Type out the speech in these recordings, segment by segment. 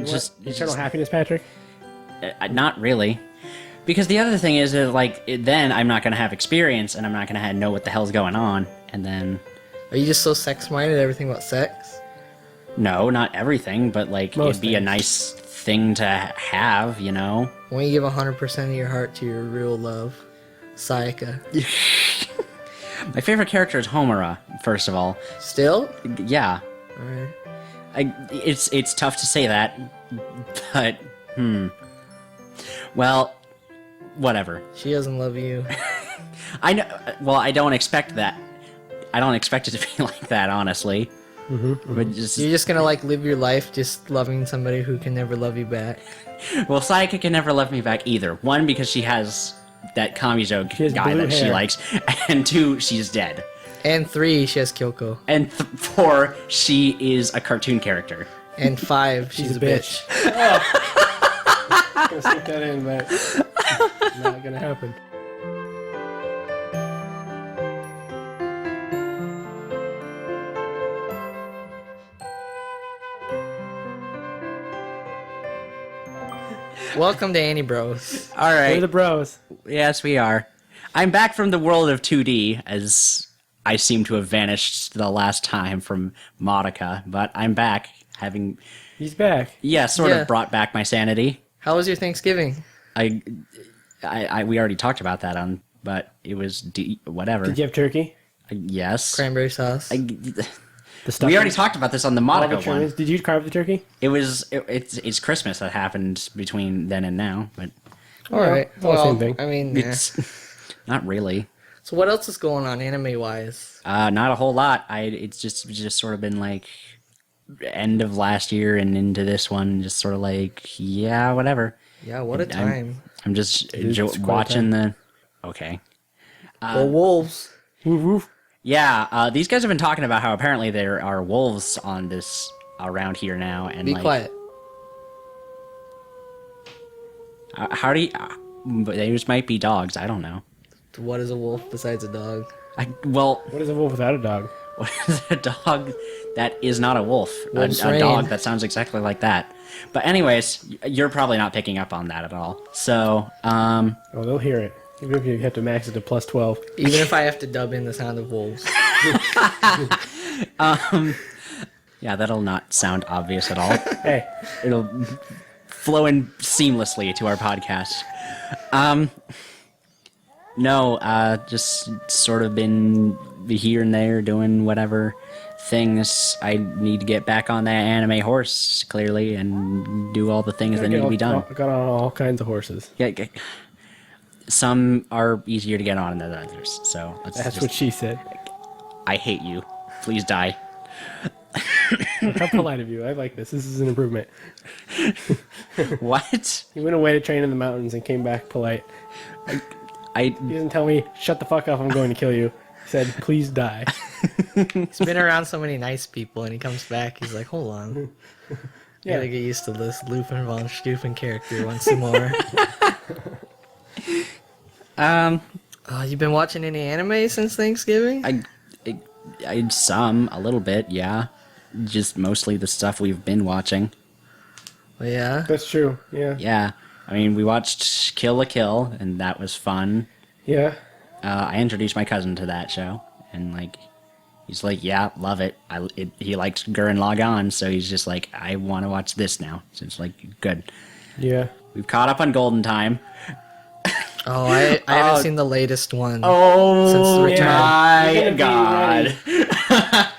eternal happiness, Patrick? Not really. Because the other thing is that, then I'm not going to have experience, and I'm not going to know what the hell's going on, and then... Are you just so sex-minded, everything about sex? No, not everything, but, it'd be a things. nice thing to have, you know? When you give 100% of your heart to your real love, Sayaka. My favorite character is Homura, first of all. Still? Yeah. Alright. It's tough to say that, but, Well, whatever. She doesn't love you. I know. Well, I don't expect that. I don't expect it to be like that, honestly. But You're just gonna live your life just loving somebody who can never love you back. well, Sayaka can never love me back either. One, because she has that Kamijo has guy blue that she hair. likes, and two, she's dead. And 3, she has Kyoko. And 4, she is a cartoon character. And 5, she's a bitch. I'm gonna sneak that in, but not gonna happen. Welcome to Anibros. All right. We're the bros. Yes, we are. I'm back from the world of 2D, as I seem to have vanished the last time from Modica, but I'm back, having, He's back. sort Yeah. of brought back my sanity. How was your Thanksgiving? We already talked about that but it was whatever. Did you have turkey? Yes. Cranberry sauce. The stuff. We already talked about this on the Modica one. Did you carve the turkey? It's Christmas that happened between then and now, but Alright. it's all the same thing. I mean, yeah. it's not really. So what else is going on anime-wise? Not a whole lot. It's just sort of been end of last year and into this one, just sort of whatever. Yeah, what a time. I'm just It's quite a watching the. Okay. Go Wolves. Woof woof. Yeah, these guys have been talking about how apparently there are wolves on this around here now, and Be quiet. How do you? They just might be dogs. I don't know. What is a wolf besides a dog? What is a wolf without a dog? What is a dog that is not a wolf? A Wolf's dog Rain. that sounds exactly like that. But anyways, you're probably not picking up on that at all. So, Oh, they'll hear it. Even if you have to max it to plus 12. Even if I have to dub in the sound of wolves. yeah, that'll not sound obvious at all. Hey, It'll flow in seamlessly to our podcast. No, just sort of been here and there doing whatever things. I need to get back on that anime horse, clearly, and do all the things that need to be done. Got on all kinds of horses. Yeah, some are easier to get on than others, so That's what she said. I hate you. Please die. How polite of you. I like this. This is an improvement. What? He went away to train in the mountains and came back polite. He didn't tell me, shut the fuck up, I'm going to kill you. He said, please die. He's been around so many nice people, and he comes back, he's like, hold on. Yeah. Gotta get used to this Lupin von Steufen character once more. You've been watching any anime since Thanksgiving? A little bit, yeah. Just mostly the stuff we've been watching. Well, yeah. That's true. Yeah. Yeah. I mean, we watched Kill la Kill, and that was fun. Yeah. I introduced my cousin to that show, and, he's like, yeah, love it. He likes Gurren Lagann, so he's just like, I want to watch this now. So it's good. Yeah. We've caught up on Golden Time. Oh, I haven't seen the latest one. Oh, Since the return. my You're gonna be God.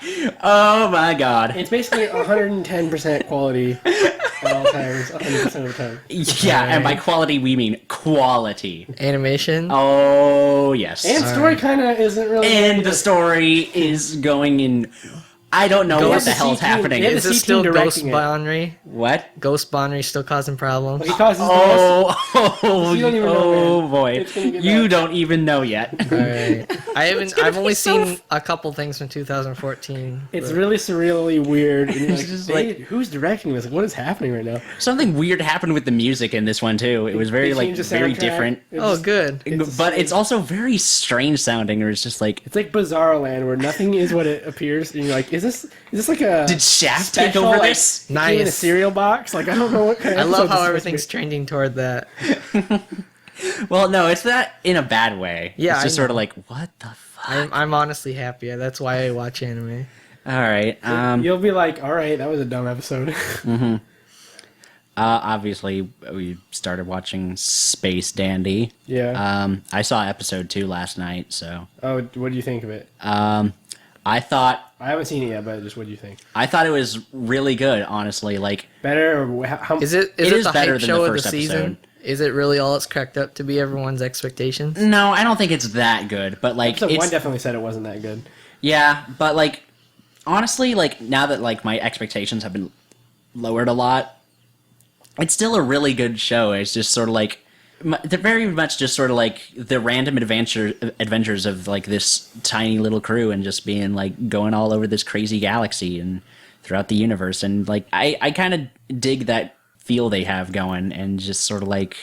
Oh, my God. It's basically 110% quality at all times, 100% of the time. Yeah, and by quality, we mean quality. Animation? Oh, yes. And story kind of isn't really... And the story is going in... I don't know what the hell's happening. Yeah, Is the it C still team Ghost directing it. Bonry? What? Ghost Bonry still causing problems? He causes the most... Oh, You don't even know, oh man. boy. It's gonna get You bad. don't even know yet. Alright. I've only seen a couple things from 2014. It's but- really surreally weird. And you're It's like, just who's directing this? What is happening right now? Something weird happened with the music in this one, too. It was very, They changed the very soundtrack. different. It's Oh, just- good. But it's also very strange sounding, or it's just like... It's like Bizarro Land, where nothing is what it appears, and you're like, is this like a Did Shaft take special, over like, this? in a Nice. cereal box? Like, I don't know what kind of I love episode how this is everything's supposed trending toward that. Well, no, it's not in a bad way. Yeah, it's just I sort of know. like, what the fuck? I'm honestly happy. That's why I watch anime. All right. to be. You'll be like, all right, that was a dumb episode. Obviously, we started watching Space Dandy. Yeah. I saw episode 2 last night, so Oh, what do you think of it? I thought I haven't seen it yet, but just what do you think? it was really good. Honestly, like Better or how? Is it It is the better hype than show the of the first season? episode. Is it really all it's cracked up to be everyone's expectations? no, I don't think it's that good. But like, Episode it's one definitely said it wasn't that good. yeah. But like, honestly, like now that like my expectations have been lowered a lot, it's still a really good show. It's just sort of like they're very much just sort of like the random adventures of like this tiny little crew and just being like going all over this crazy galaxy and throughout the universe. And like I kind of dig that feel they have going, and just sort of like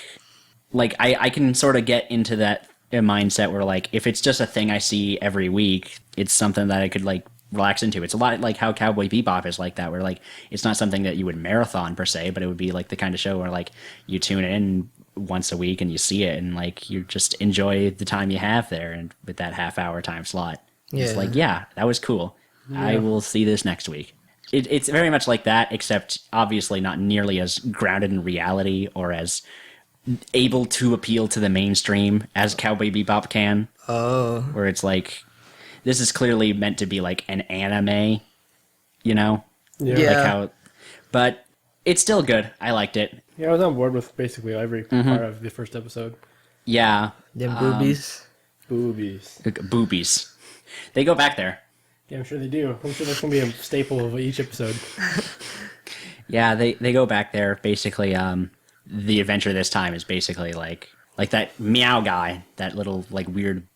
I can sort of get into that mindset where like if it's just a thing I see every week, it's something that I could like relax into. It's a lot like how Cowboy Bebop is like that, where like it's not something that you would marathon per se, but it would be like the kind of show where like you tune in once a week and you see it and like you just enjoy the time you have there, and with that half-hour time slot. It's Yeah. like, yeah, that was cool. I will see this next week. It's very much like that, except obviously not nearly as grounded in reality or as able to appeal to the mainstream as Cowboy Bebop can, Oh, where it's like, this is clearly meant to be like an anime, you know? Yeah. Yeah. Like how, but it's still good. I liked it. Yeah, I was on board with basically every part of the first episode. Yeah. them boobies. Boobies. Boobies. They go back there. Yeah, I'm sure they do. I'm sure that's gonna be a staple of each episode. Yeah, they go back there. Basically, the adventure this time is basically like that meow guy, that little like weird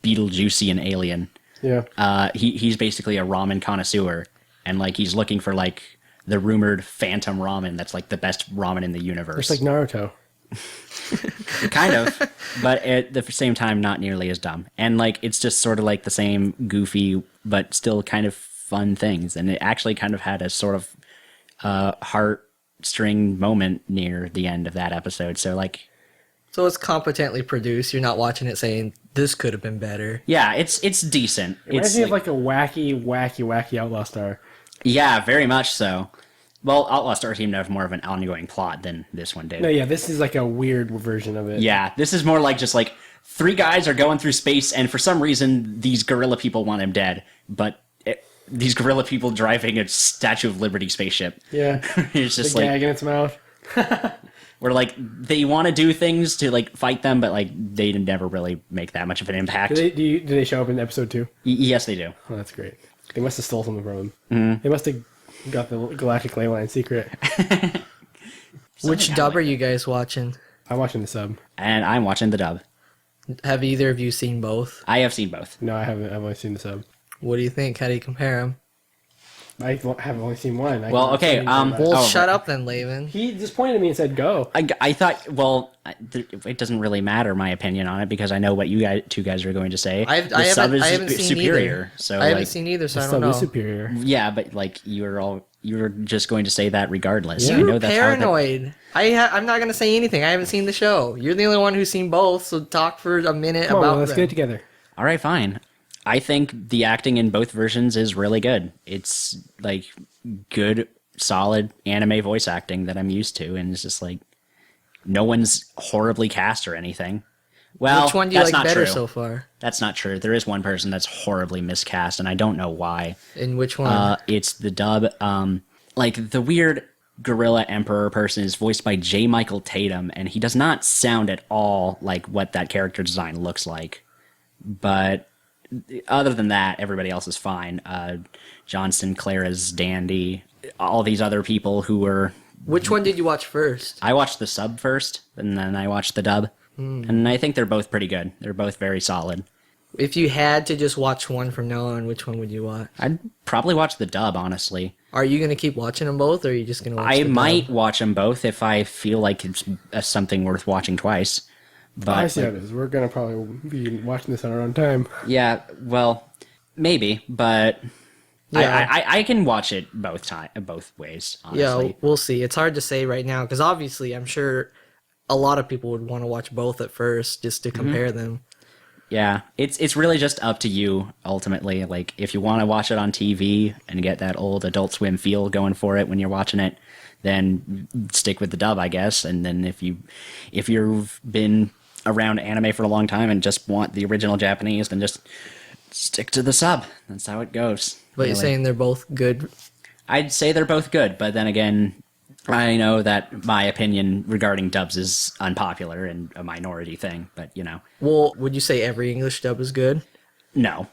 Beetlejuicean alien. Yeah. He's basically a ramen connoisseur, and like he's looking for like the rumored phantom ramen that's like the best ramen in the universe. It's like Naruto. Kind of, but at the same time not nearly as dumb. And like it's just sort of like the same goofy but still kind of fun things. And it actually kind of had a sort of heartstring moment near the end of that episode. So like, So it's competently produced. You're not watching it saying this could have been better. yeah, it's decent. It reminds It's me of like a wacky Outlaw Star. yeah, very much so. Well, Outlaw Star seemed to have more of an ongoing plot than this one did. No, yeah, this is like a weird version of it. Yeah, this is more like just like 3 guys are going through space, and for some reason these gorilla people want him dead, but these gorilla people driving a Statue of Liberty spaceship. Yeah. It's just The like gag in its mouth. where like they want to do things to like fight them, but like they never really make that much of an impact. Do they show up in episode 2? Yes, they do. Oh, that's great. They must have stole something from him. They must have got the Galactic Ley Line secret. Which dub are you guys watching? I'm watching the sub. And I'm watching the dub. Have either of you seen both? I have seen both. No, I haven't. I've only seen the sub. What do you think? How do you compare them? I have only seen one. Well, can't okay, say anything about it. Well, Oh, shut right. up then, Laven. He just pointed at me and said, "Go." I thought, well, it doesn't really matter my opinion on it because I know what you two guys are going to say. I haven't seen superior, either. so I haven't like, seen either, so The I sub don't is know. superior. yeah, but like you're just going to say that regardless. Yeah. I know You're that's how that- paranoid. I'm not gonna say anything. I haven't seen the show. You're the only one who's seen both, so talk for a minute Come on, about well, let's them. get it together. All right, fine. I think the acting in both versions is really good. It's like good, solid anime voice acting that I'm used to, and it's just like no one's horribly cast or anything. Well, Which one do you that's like not better true. so far? That's not true. There is one person that's horribly miscast, and I don't know why. And which one? It's the dub. Like the weird gorilla emperor person is voiced by J. Michael Tatum, and he does not sound at all like what that character design looks like. But other than that, everybody else is fine. John Sinclair is Dandy. All these other people who were. Which one did you watch first? I watched the sub first, and then I watched the dub. And I think they're both pretty good. They're both very solid. If you had to just watch one from now on, which one would you watch? I'd probably watch the dub, honestly. Are you gonna keep watching them both, or are you just gonna watch I the might dub? watch them both if I feel like it's something worth watching twice. But I see how it is. We're gonna probably be watching this on our own time. yeah, well, maybe, but Yeah. I can watch it both ways, honestly. Yeah, we'll see. It's hard to say right now because obviously I'm sure a lot of people would want to watch both at first just to compare them. Yeah, it's really just up to you ultimately. Like if you want to watch it on TV and get that old Adult Swim feel going for it when you're watching it, then stick with the dub, I guess. And then if you've been around anime for a long time and just want the original Japanese, then just stick to the sub. That's how it goes. But you're saying they're both good? I'd say they're both good, but then again, I know that my opinion regarding dubs is unpopular and a minority thing, but Well, would you say every English dub is good? no.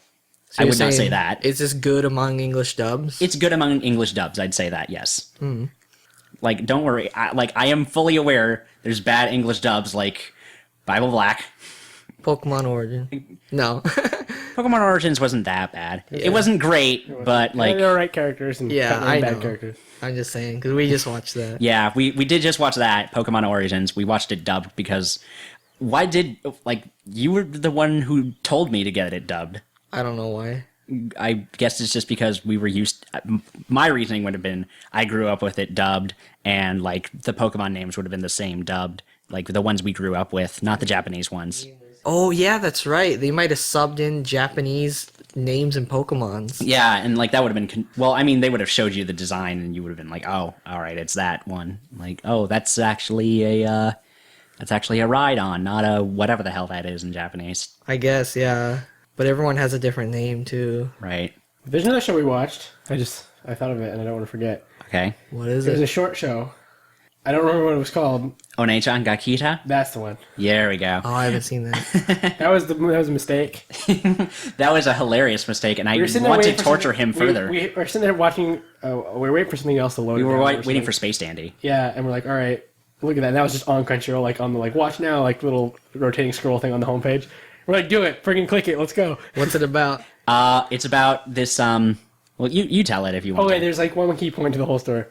So I you're would not say saying that. It's just good among English dubs? It's good among English dubs, I'd say that, yes. Like, don't worry. I am fully aware there's bad English dubs like Bible Black. Pokemon Origin. No. Pokemon Origins wasn't that bad. It wasn't great, but like... They're right characters and Yeah, I bad know. characters. I'm just saying, because we just watched that. Yeah, we did just watch that, Pokemon Origins. We watched it dubbed because... Why did... Like, you were the one who told me to get it dubbed. I don't know why. I guess it's just because we were used... My reasoning would have been, I grew up with it dubbed, and, like, the Pokemon names would have been the same dubbed. Like, the ones we grew up with, not the Japanese ones. Oh, yeah, that's right. They might have subbed in Japanese names and Pokemons. Yeah, and, like, that would have been... Well, I mean, they would have showed you the design, and you would have been like, oh, all right, it's that one. Like, oh, that's actually a... That's actually a Rhydon, not a whatever the hell that is in Japanese. I guess, yeah. But everyone has a different name, too. Right. There's another show we watched. I thought of it and I don't want to forget. Okay. What is It was it? a short show. I don't remember what it was called. One-chan ga Kita? That's the one. There we go. Oh, I haven't seen that. That was a mistake. That was a hilarious mistake, and I We were sitting there want to waiting for torture something- him further. We were sitting there watching. We were waiting for something else to load. We were down or waiting something. for Space Dandy. Yeah, and we're like, all right, look at that. And that was just on Crunchyroll, like on the watch now, like little rotating scroll thing on the homepage. We're like, do it, friggin' click it, let's go. What's it about? It's about this, well, you tell it if you want Okay, to. there's like one key point to the whole story.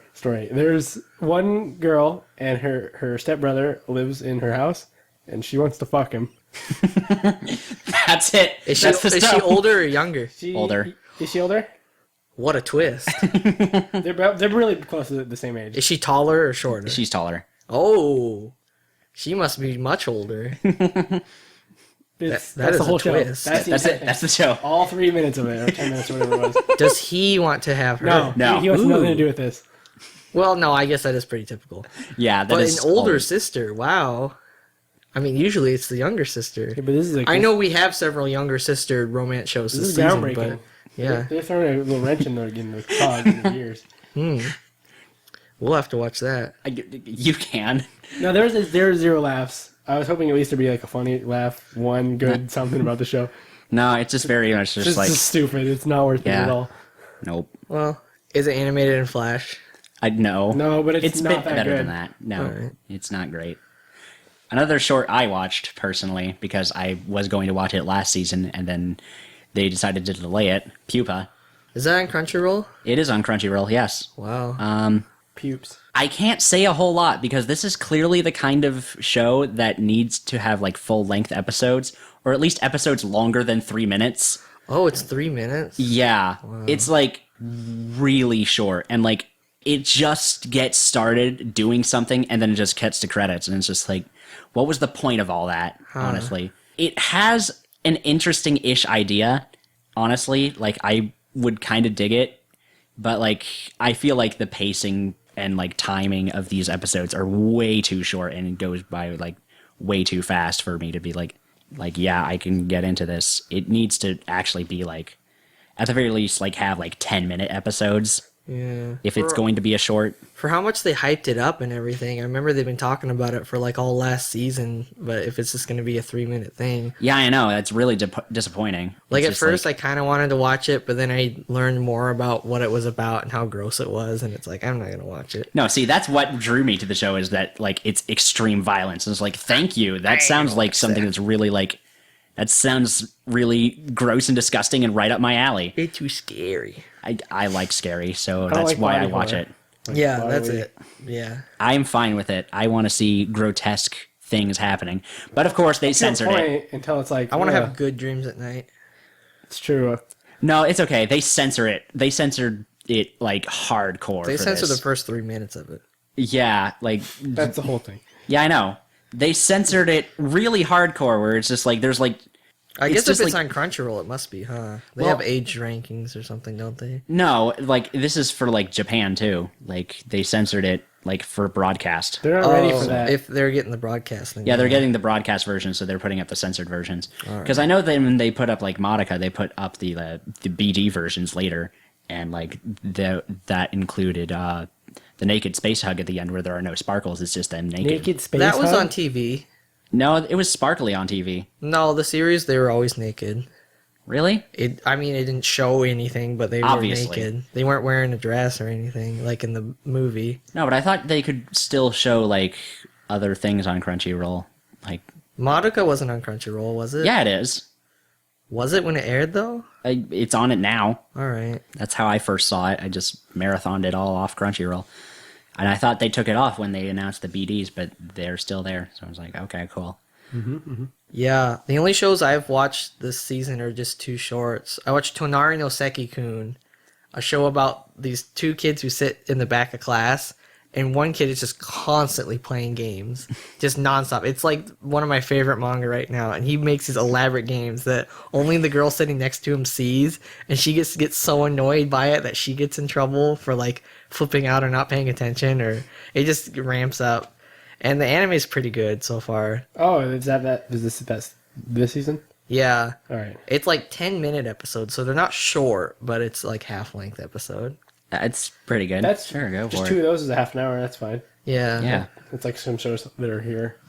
There's one girl and her stepbrother lives in her house, and she wants to fuck him. That's it. Is That's the she stuff. older or younger? Older. Is she older? What a twist. They're really close to the same age. Is she taller or shorter? She's taller. Oh, she must be much older. That's that is the whole a show. twist. That's That's it. That's the show. all 3 minutes of it, or 10 minutes, or whatever it was. Does he want to have her? No. He wants nothing to Ooh. do with this. Well, no, I guess that is pretty typical. Yeah, that But is an older old. sister, wow. I mean, usually it's the younger sister. Yeah, but this is like I know we have several younger sister romance shows this this is season, groundbreaking. but yeah, They're throwing a little wrench in the cog in the gears. we'll have to watch that. You can. No, there was zero laughs. I was hoping at least there'd be like a funny laugh, one good something about the show. No, it's just very much just It's like, just stupid. It's not worth it Yeah. at all. nope. Well, is it animated in Flash? I know. No, but it's a not bit that better good. than that. No, Alright. it's not great. Another short I watched personally because I was going to watch it last season and then they decided to delay it. Pupa. Is that on Crunchyroll? It is on Crunchyroll. Yes. Wow. Pupes. I can't say a whole lot because this is clearly the kind of show that needs to have like full length episodes or at least episodes longer than 3 minutes. Oh, it's 3 minutes? Yeah. It's like really short and like it just gets started doing something and then it just cuts to credits and it's just like, what was the point of all that, honestly? It has an interesting-ish idea, honestly. Like, I would kind of dig it, but, like, I feel like the pacing and, like, timing of these episodes are way too short and it goes by, like, way too fast for me to be like, yeah, I can get into this. It needs to actually be, like, at the very least, like, have, like, 10-minute episodes. Yeah. If it's going to be a short. For how much they hyped it up and everything, I remember they've been talking about it for like all last season, but if it's just going to be a 3 minute thing. Yeah, I know. That's really disappointing. Like It's at just first I kind of wanted to watch it, but then I learned more about what it was about and how gross it was, and it's like, I'm not going to watch it. No, see, that's what drew me to the show is that, like, it's extreme violence. And it's like, thank you. That sounds like something that's really, like, that sounds really gross and disgusting and right up my alley. It's too scary. I like scary, so don't that's like why I body watch horror. it. Yeah, that's bodily- it. Yeah. I'm fine with it. I want to see grotesque things happening. But, of course, they censored it. Until it's like I want to ugh, have good dreams at night. It's true. No, it's okay. They censor it. They censored it like hardcore. They for censored this. the first 3 minutes of it. Yeah, like That's the whole thing. yeah, I know. They censored it really hardcore, where it's just like there's like. I guess just if it's like, on Crunchyroll, it must be, huh? They Well- have age rankings or something, don't they? no, like this is for like Japan too. Like they censored it like for broadcast. They're not ready for that. If they're getting the broadcasting. Yeah, they're getting the broadcast version, so they're putting up the censored versions. Because I know that when they put up like Madoka, they put up the BG versions later, and like that included the naked space hug at the end where there are no sparkles. It's just them naked. Naked space. That was hug? on TV. No, it was sparkly on TV. No, the series, they were always naked. Really? It didn't show anything, but they Obviously. were naked. They weren't wearing a dress or anything, like in the movie. No, but I thought they could still show like other things on Crunchyroll. Like, Madoka wasn't on Crunchyroll, was it? yeah, it is. Was it when it aired, though? It's on it now. All right. That's how I first saw it. I just marathoned it all off Crunchyroll. And I thought they took it off when they announced the BDs, but they're still there. So I was like, okay, cool. Yeah, the only shows I've watched this season are just 2 shorts. I watched Tonari no Seki-kun, a show about these 2 kids who sit in the back of class, and one kid is just constantly playing games, just nonstop. It's like one of my favorite manga right now, and he makes these elaborate games that only the girl sitting next to him sees, and she gets so annoyed by it that she gets in trouble for like flipping out or not paying attention, or it just ramps up. And the anime is pretty good so far. Oh, is this the best this season? Yeah. All right. It's like 10-minute episodes, so they're not short, but it's like half-length episode. It's pretty good. That's sure, go just for 2 it. of those is a half an hour. That's fine. Yeah. Yeah. It's like some shows that are here.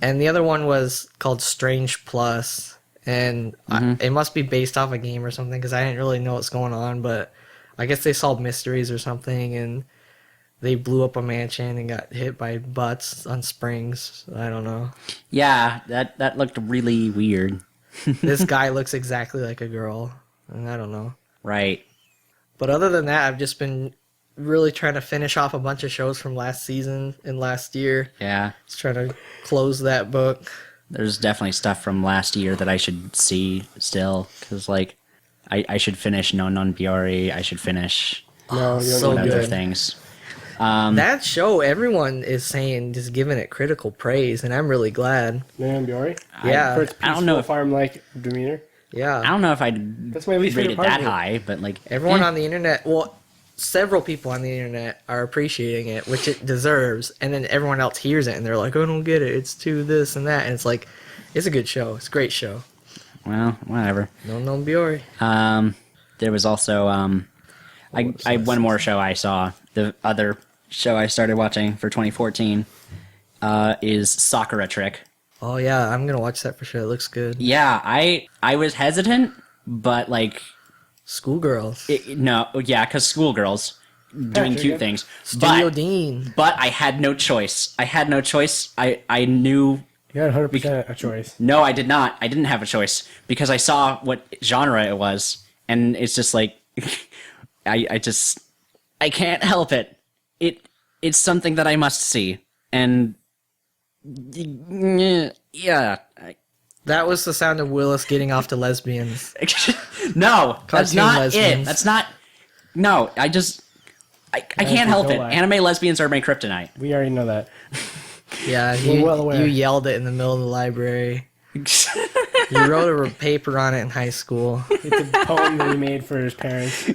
And the other one was called Strange Plus, and it must be based off a game or something, because I didn't really know what's going on, but I guess they solved mysteries or something, and they blew up a mansion and got hit by butts on springs. I don't know. Yeah, that looked really weird. This guy looks exactly like a girl, and I don't know. Right. But other than that, I've just been really trying to finish off a bunch of shows from last season and last year. Yeah. Just trying to close that book. There's definitely stuff from last year that I should see still. Because, like, I should finish No Non Biori. I should finish No, you don't so need other good. things. That show, everyone is saying, just giving it critical praise, and I'm really glad. Man, Biori. Yeah. For its I don't know peaceful farm-like demeanor. Yeah. I don't know if I'd That's my least rate favorite it part. that of it. high, but, like... Everyone eh. on the internet, well, several people on the internet are appreciating it, which it deserves, and then everyone else hears it, and they're like, I don't get it, it's too this and that, and it's like, it's a good show, it's a great show. Well, whatever. No Non Biori. There was also... I one more show I saw. The other show I started watching for 2014 is Sakura Trick. Oh yeah, I'm gonna watch that for sure, it looks good. Yeah, I was hesitant, but, like... Schoolgirls. No, yeah, because schoolgirls doing Patrick, cute things. Studio But, Dean. but I had no choice. I knew... You had 100% a choice. No, I did not. I didn't have a choice because I saw what genre it was, and it's just like... I can't help it. It's something that I must see. And... Yeah. That was the sound of Willis getting off to lesbians. No, that's Cartoon not lesbians. it. That's not... No, I can't help it. don't lie. Anime lesbians are my kryptonite. We already know that. Yeah, We're well aware. you yelled it in the middle of the library. You wrote a paper on it in high school. It's a poem that he made for his parents.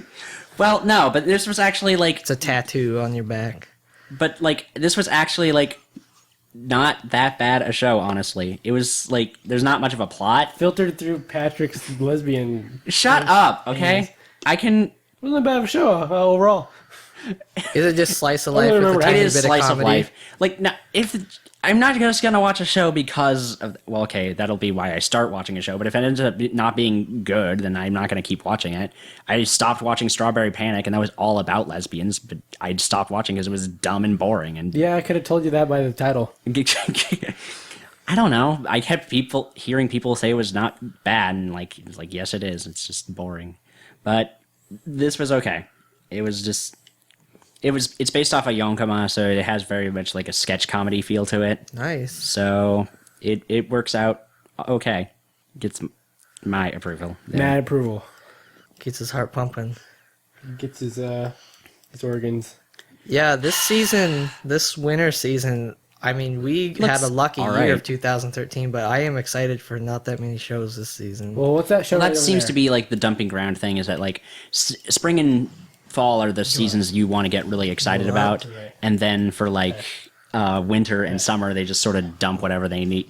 Well, no, but this was actually like... It's a tattoo on your back. But, like, this was actually, like, not that bad a show, honestly. It was, like, there's not much of a plot. Filtered through Patrick's lesbian. Shut up, okay? I can... It wasn't that bad of a show overall. Is it just slice of I life with remember a it tiny It bit is of slice of comedy? life. Like, no, if... I'm not just gonna watch a show because of... Well, okay, that'll be why I start watching a show, but if it ends up not being good, then I'm not gonna keep watching it. I stopped watching Strawberry Panic, and that was all about lesbians, but I stopped watching because it was dumb and boring, and... Yeah, I could have told you that by the title. I don't know. I kept hearing people say it was not bad, and like it was like, yes, it is. It's just boring. But this was okay. It was just... It's based off of Yonkama, so it has very much like a sketch comedy feel to it. Nice. So it works out okay. Gets my approval. there. Mad approval. Gets his heart pumping. Gets his organs. Yeah, this winter season, I mean, we had a lucky all year right. of 2013, but I am excited for not that many shows this season. Well, what's that show? Well, right that over seems there? to be like the dumping ground thing. Is that like spring and fall are the seasons you want to get really excited about, Right. and then for like winter and summer, they just sort of dump whatever they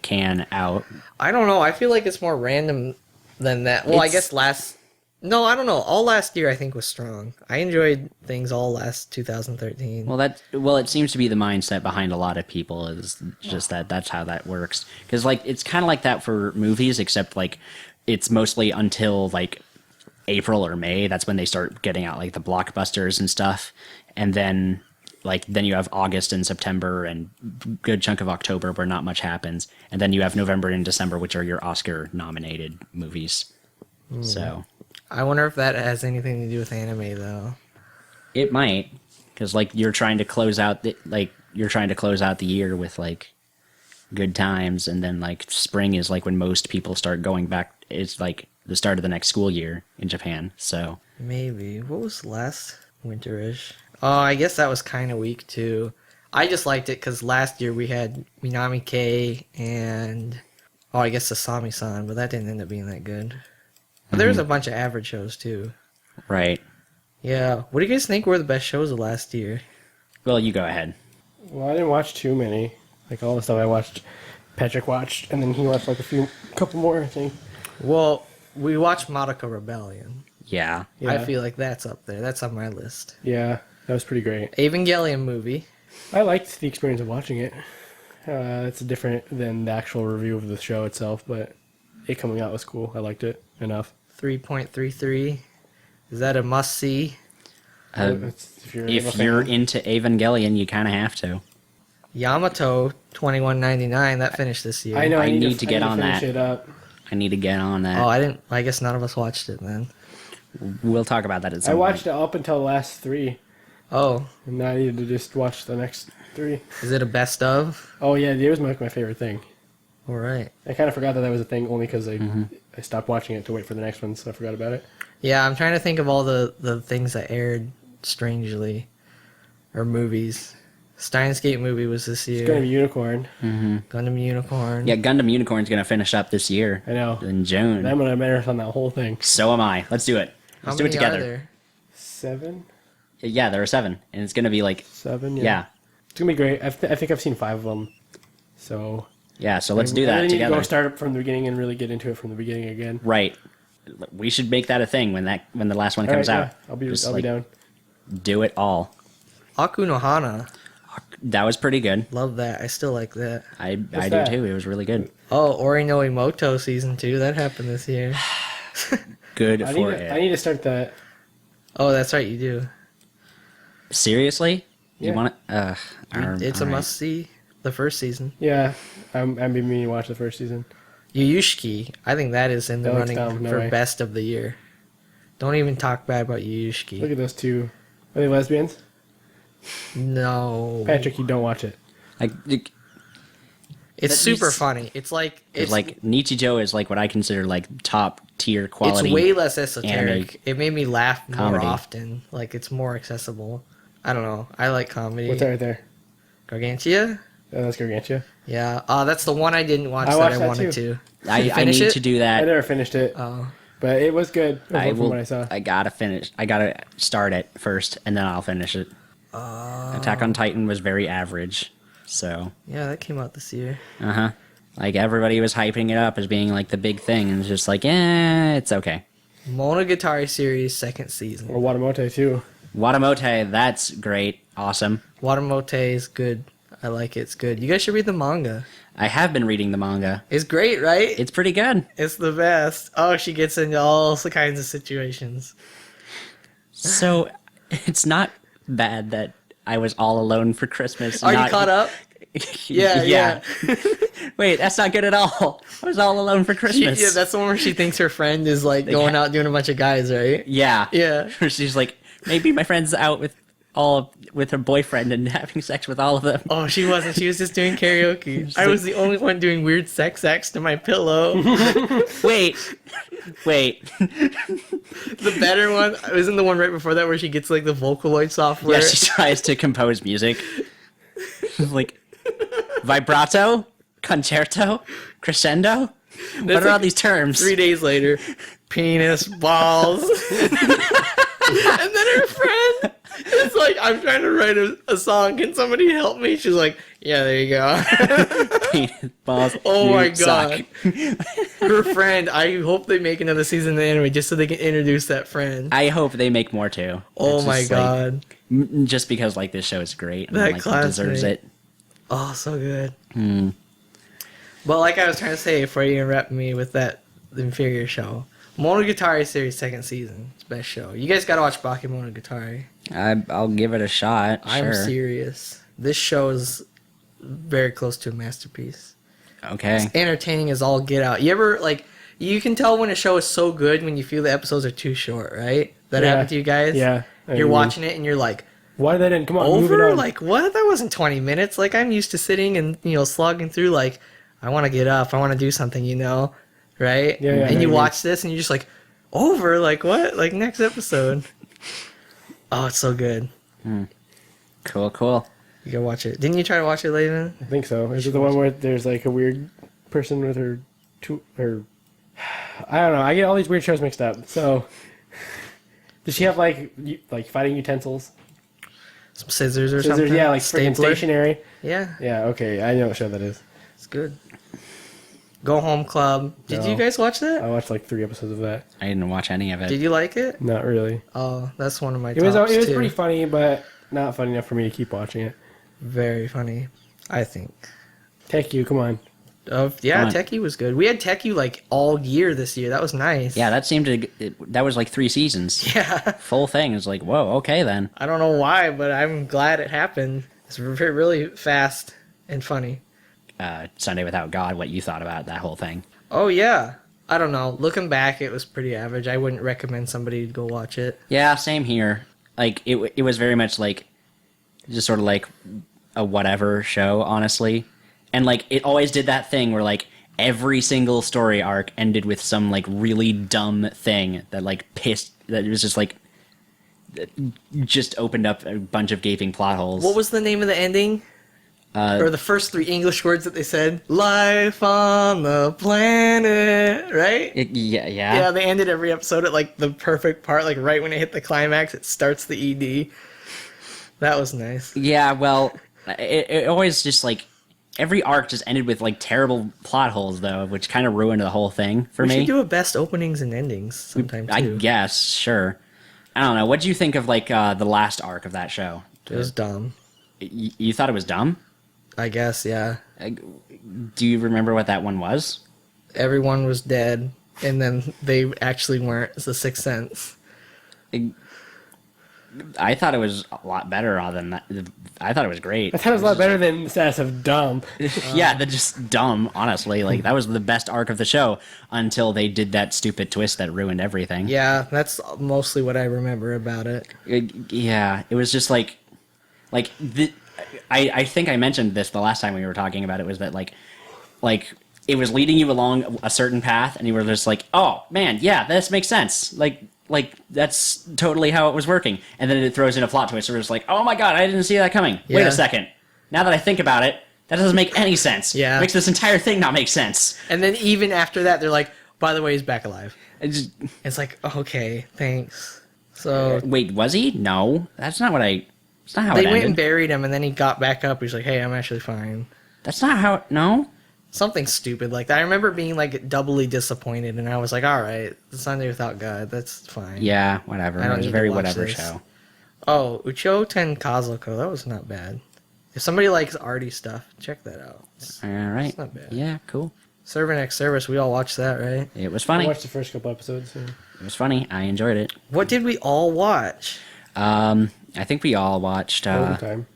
can out. I don't know. I feel like it's more random than that. Well, I It's- guess No, I don't know. All last year I think was strong. I enjoyed things all last 2013. Well, it seems to be the mindset behind a lot of people is just that's how that works. Because like it's kind of like that for movies, except like it's mostly until like April or May. That's when they start getting out like the blockbusters and stuff, and then you have August and September and good chunk of October where not much happens, and then you have November and December, which are your Oscar nominated movies. So I wonder if that has anything to do with anime though. it might, because like you're trying to close out the year with like good times, and then like spring is like when most people start going back. It's like the start of the next school year in Japan. So Maybe. What was last winterish? Oh, I guess that was kind of weak too. I just liked it because last year we had Minami K and I guess Sasami-san, but that didn't end up being that good. But there was a bunch of average shows too. right. Yeah. What do you guys think were the best shows of last year? Well, you go ahead. Well, I didn't watch too many. Like all the stuff I watched, Patrick watched, and then he watched like couple more, I think. Well, we watched Madoka Rebellion. Yeah. Yeah. I feel like that's up there. That's on my list. Yeah, that was pretty great. Evangelion movie. I liked the experience of watching it. It's different than the actual review of the show itself, but it coming out was cool. I liked it enough. 3.33. Is that a must see? If you're, If you're into Evangelion, you kind of have to. Yamato 21.99. That finished this year. I know. I I need to get on finish that. it up. I need to get on that. Oh, I didn't. I guess none of us watched it then. We'll talk about that at some I point. watched it up until the last 3, Oh, and now I needed to just watch the next 3. is it a best of? Oh yeah, it was my favorite thing. All right. I kind of forgot that was a thing only because I stopped watching it to wait for the next one, so I forgot about it. Yeah, I'm trying to think of all the things that aired strangely, or movies. Steins Gate movie was this year. It's gonna be Unicorn. Gundam Unicorn. Yeah, Gundam Unicorn's gonna finish up this year. I know. In June. And I'm gonna marathon that whole thing. So am I. Let's do it. How Let's do it many together. Are there? 7, Yeah, there are 7, and it's gonna be like 7. yeah. It's gonna be great. I think I've seen 5 of them. So Yeah, so let's do I that really need together. to go start it from the beginning and really get into it from the beginning again. Right. We should make that a thing when the last one comes All out. right, yeah. I'll be Just, like, down. Do it all. Aku no Hana. That was pretty good. Love that. I still like that. I do that? too. It was really good. Oh, Ori no Imoto season 2. That happened this year. Good I for need it. to start that. Oh, that's right. You do. Seriously? You Yeah. want to? It's a must see. The first season. Yeah, I've been meaning to watch the first season. Yu Yu Shiki. I think that is in the That looks running dumb. No for way. best of the year. Don't even talk bad about Yu Yu Look Shiki. at those two. Are they lesbians? No. Patrick, you don't watch it. It's That super needs- funny. It's It's like Nichijou is like what I consider like top tier quality. it's way less esoteric. anime It made me laugh more comedy. often. Like it's more accessible. I don't know. I like comedy. What's that right there? Gargantia? Oh, that's Gargantia. Yeah. That's the one I didn't watch I that watched I that wanted too. to. I finish need it? to do I that. never finished it, Oh. but it was good from what I saw. I gotta finish. I gotta start it first, and then I'll finish it. Attack on Titan was very average, so Yeah, that came out this year. like everybody was hyping it up as being like the big thing, and it's just like, it's okay. Monogatari series second season. Or Watamote too. Watamote, that's great, awesome. Watamote is good. I like it. It's good. You guys should read the manga. I have been reading the manga. It's great, right? It's pretty good. It's the best. Oh, she gets into all kinds of situations. So it's not bad that I was all alone for Christmas. Are you caught up? Yeah. Wait, that's not good at all. I was all alone for Christmas. Yeah, that's the one where she thinks her friend is like going out doing a bunch of guys, right? Yeah. Yeah. She's like, maybe my friend's out with all with her boyfriend and having sex with all of them. Oh, she wasn't. She was just doing karaoke. I was the only one doing weird sex acts to my pillow. Wait. The better one isn't the one right before that where she gets like the Vocaloid software. Yeah, she tries to compose music. Like vibrato, concerto, crescendo. What are all these terms? 3 days later, penis, balls. And then her friend is like, I'm trying to write a song. Can somebody help me? She's like, yeah, there you go. Penis, balls. Oh you my suck. god. Her friend, I hope they make another season of the anime just so they can introduce that friend. I hope they make more too. Oh It's my just, like, god. just because like this show is great and That like it deserves classmate. it. Oh, so good. Hmm. But like I was trying to say before you interrupt me with that inferior show, Monogatari series second season. It's best show. You guys gotta watch Bakemonogatari. I'll give it a shot. I'm Sure. serious. This show is very close to a masterpiece. Okay. Entertaining as all get out. You ever like? You can tell when a show is so good when you feel the episodes are too short, right? That Yeah. happened to you guys. Yeah. You're watching it and you're like, Why they didn't come on? Move it over? on. Like what? That wasn't 20 minutes. Like I'm used to sitting and slogging through. Like I want to get up. I want to do something. Right? Yeah, yeah, I know and what you you mean. watch this and you're just like, over? Like what? Like next episode. Oh, it's so good. Cool. You gotta watch it. Didn't you try to watch it, Layden? I think so. Is it the one where there's like a weird person with her I don't know. I get all these weird shows mixed up. So, does she have like fighting utensils? Some scissors or Scissors, something? yeah, like freaking Stapler? stationary. Yeah, Yeah, okay, I know what show that is. it's good. Go Home Club. Did No. you guys watch that? I watched like 3 episodes of that. I didn't watch any of it. Did you like it? Not really. Oh, that's one of my It was tops too. pretty funny, but not funny enough for me to keep watching it. Very funny, I think. Take you, come on. Yeah, Come on. Techie was good. We had Techie like all year this year. That was nice. Yeah, that seemed that was like 3 seasons. Yeah. Full thing. It's like, whoa, okay then. I don't know why, but I'm glad it happened. It's really fast and funny. Sunday Without God, what you thought about that whole thing. Oh yeah. I don't know. Looking back, it was pretty average. I wouldn't recommend somebody to go watch it. Yeah, same here. Like, it was very much like, just sort of like a whatever show, honestly. And, like, it always did that thing where, like, every single story arc ended with some, like, really dumb thing that, like, that was just, like, just opened up a bunch of gaping plot holes. What was the name of the ending? Or the first 3 English words that they said? Life on the planet, right? Yeah. Yeah, they ended every episode at like the perfect part, like right when it hit the climax, it starts the ED. That was nice. Yeah, well, it always just, like, every arc just ended with, like, terrible plot holes, though, which kind of ruined the whole thing for We me. should do a best openings and endings sometime too. I guess, sure. I don't know. What do you think of, like, the last arc of that show? It was dumb. You thought it was dumb? I guess, yeah. Do you remember what that one was? Everyone was dead, and then they actually weren't. It's the Sixth Sense. I thought it was a lot better than that. I thought it was great. I thought it was a lot better than the status of dumb. Yeah, they're just dumb, honestly. Like, that was the best arc of the show until they did that stupid twist that ruined everything. Yeah, that's mostly what I remember about it. Yeah, it was just like I think I mentioned this the last time we were talking about it, was that like it was leading you along a certain path and you were just like, oh man, yeah, this makes sense. Like that's totally how it was working. And then it throws in a plot twist where it's like, oh my god, I didn't see that coming. Wait Yeah. a second. Now that I think about it, that doesn't make any sense. Yeah. It makes this entire thing not make sense. And then even after that, they're like, by the way, he's back alive. It just, It's like, okay, thanks. So wait, was he? No. That's not what I... It's not how they it went ended. and buried him, and then he got back up. He's like, hey, I'm actually fine. That's not how... No? Something stupid like that. I remember being like doubly disappointed, and I was like, all right, Sunday Without God, that's fine. Yeah, whatever. I don't It was need a to very watch whatever this. show. Oh, Ucho Tenkazuko, that was not bad. If somebody likes arty stuff, check that out. All right. It's not bad. Yeah, cool. Server Next Service, we all watched that, right? It was I funny. watched the first couple episodes. So. It was funny. I enjoyed it. What did we all watch? I think we all watched. Golden time.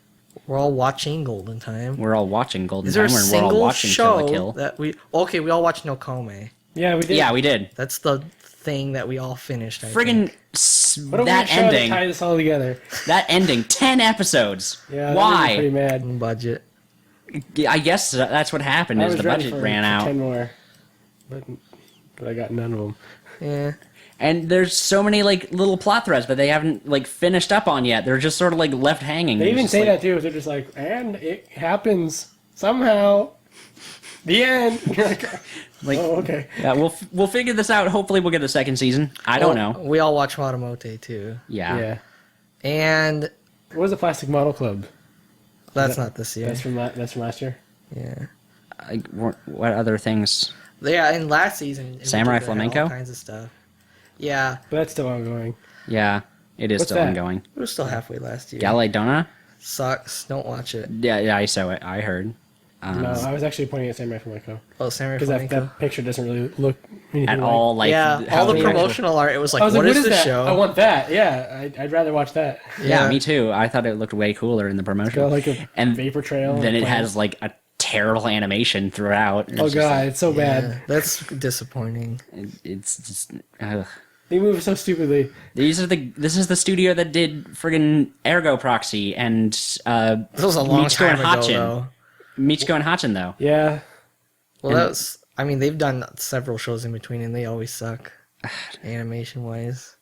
We're all watching Golden Time. We're all watching Golden Is there a Time, and we're all single watching Kill la show Kill. that we... Okay, we all watched Nokome. Yeah, we did. Yeah, we did. That's the thing that we all finished. I Friggin' think. What a that weird show to ending. tie this all together. That ending. 10 episodes. Yeah, that made me pretty Why? mad. Budget. Yeah, I guess that's what happened. I Is was the ready budget for ran out. 10 more, but I got none of them. Yeah. And there's so many like little plot threads that they haven't like finished up on yet. They're just sort of like left hanging. They It's even just say like, that too. They're just like, and it happens somehow. The end. You're Like, oh, okay. yeah, we'll figure this out. Hopefully, we'll get a second season. I don't know. We all watch Watamote too. Yeah. Yeah. And What was the Plastic Model Club? that's not this year. That's from last year. Yeah. Like, what other things? Yeah, in last season. Samurai we did Flamenco? all kinds of stuff. Yeah. But that's still ongoing. Yeah, it is What's still that? ongoing. We were still halfway last year. Galadona? Sucks. Don't watch it. Yeah, I saw it. I heard. No, I was actually pointing at Samurai Flamenco. Oh, Samurai Because Flamenco. that picture doesn't really look anything At like. all, like Yeah, how all the they promotional art. It was like, I was like, what is this that? show? I want that. Yeah, I'd rather watch that. Yeah, me too. I thought it looked way cooler in the promotion. Got like a and vapor trail. then and it plants. has like a terrible animation throughout. It's Oh just god, like- it's so Yeah, bad. that's disappointing. it's just. Ugh. They move so stupidly. This is the studio that did friggin' Ergo Proxy and This was a long Michiko time and ago, Hachin. though. Michiko and Hachin though. Yeah. Well, And- that's. I mean, they've done several shows in between, and they always suck, animation wise.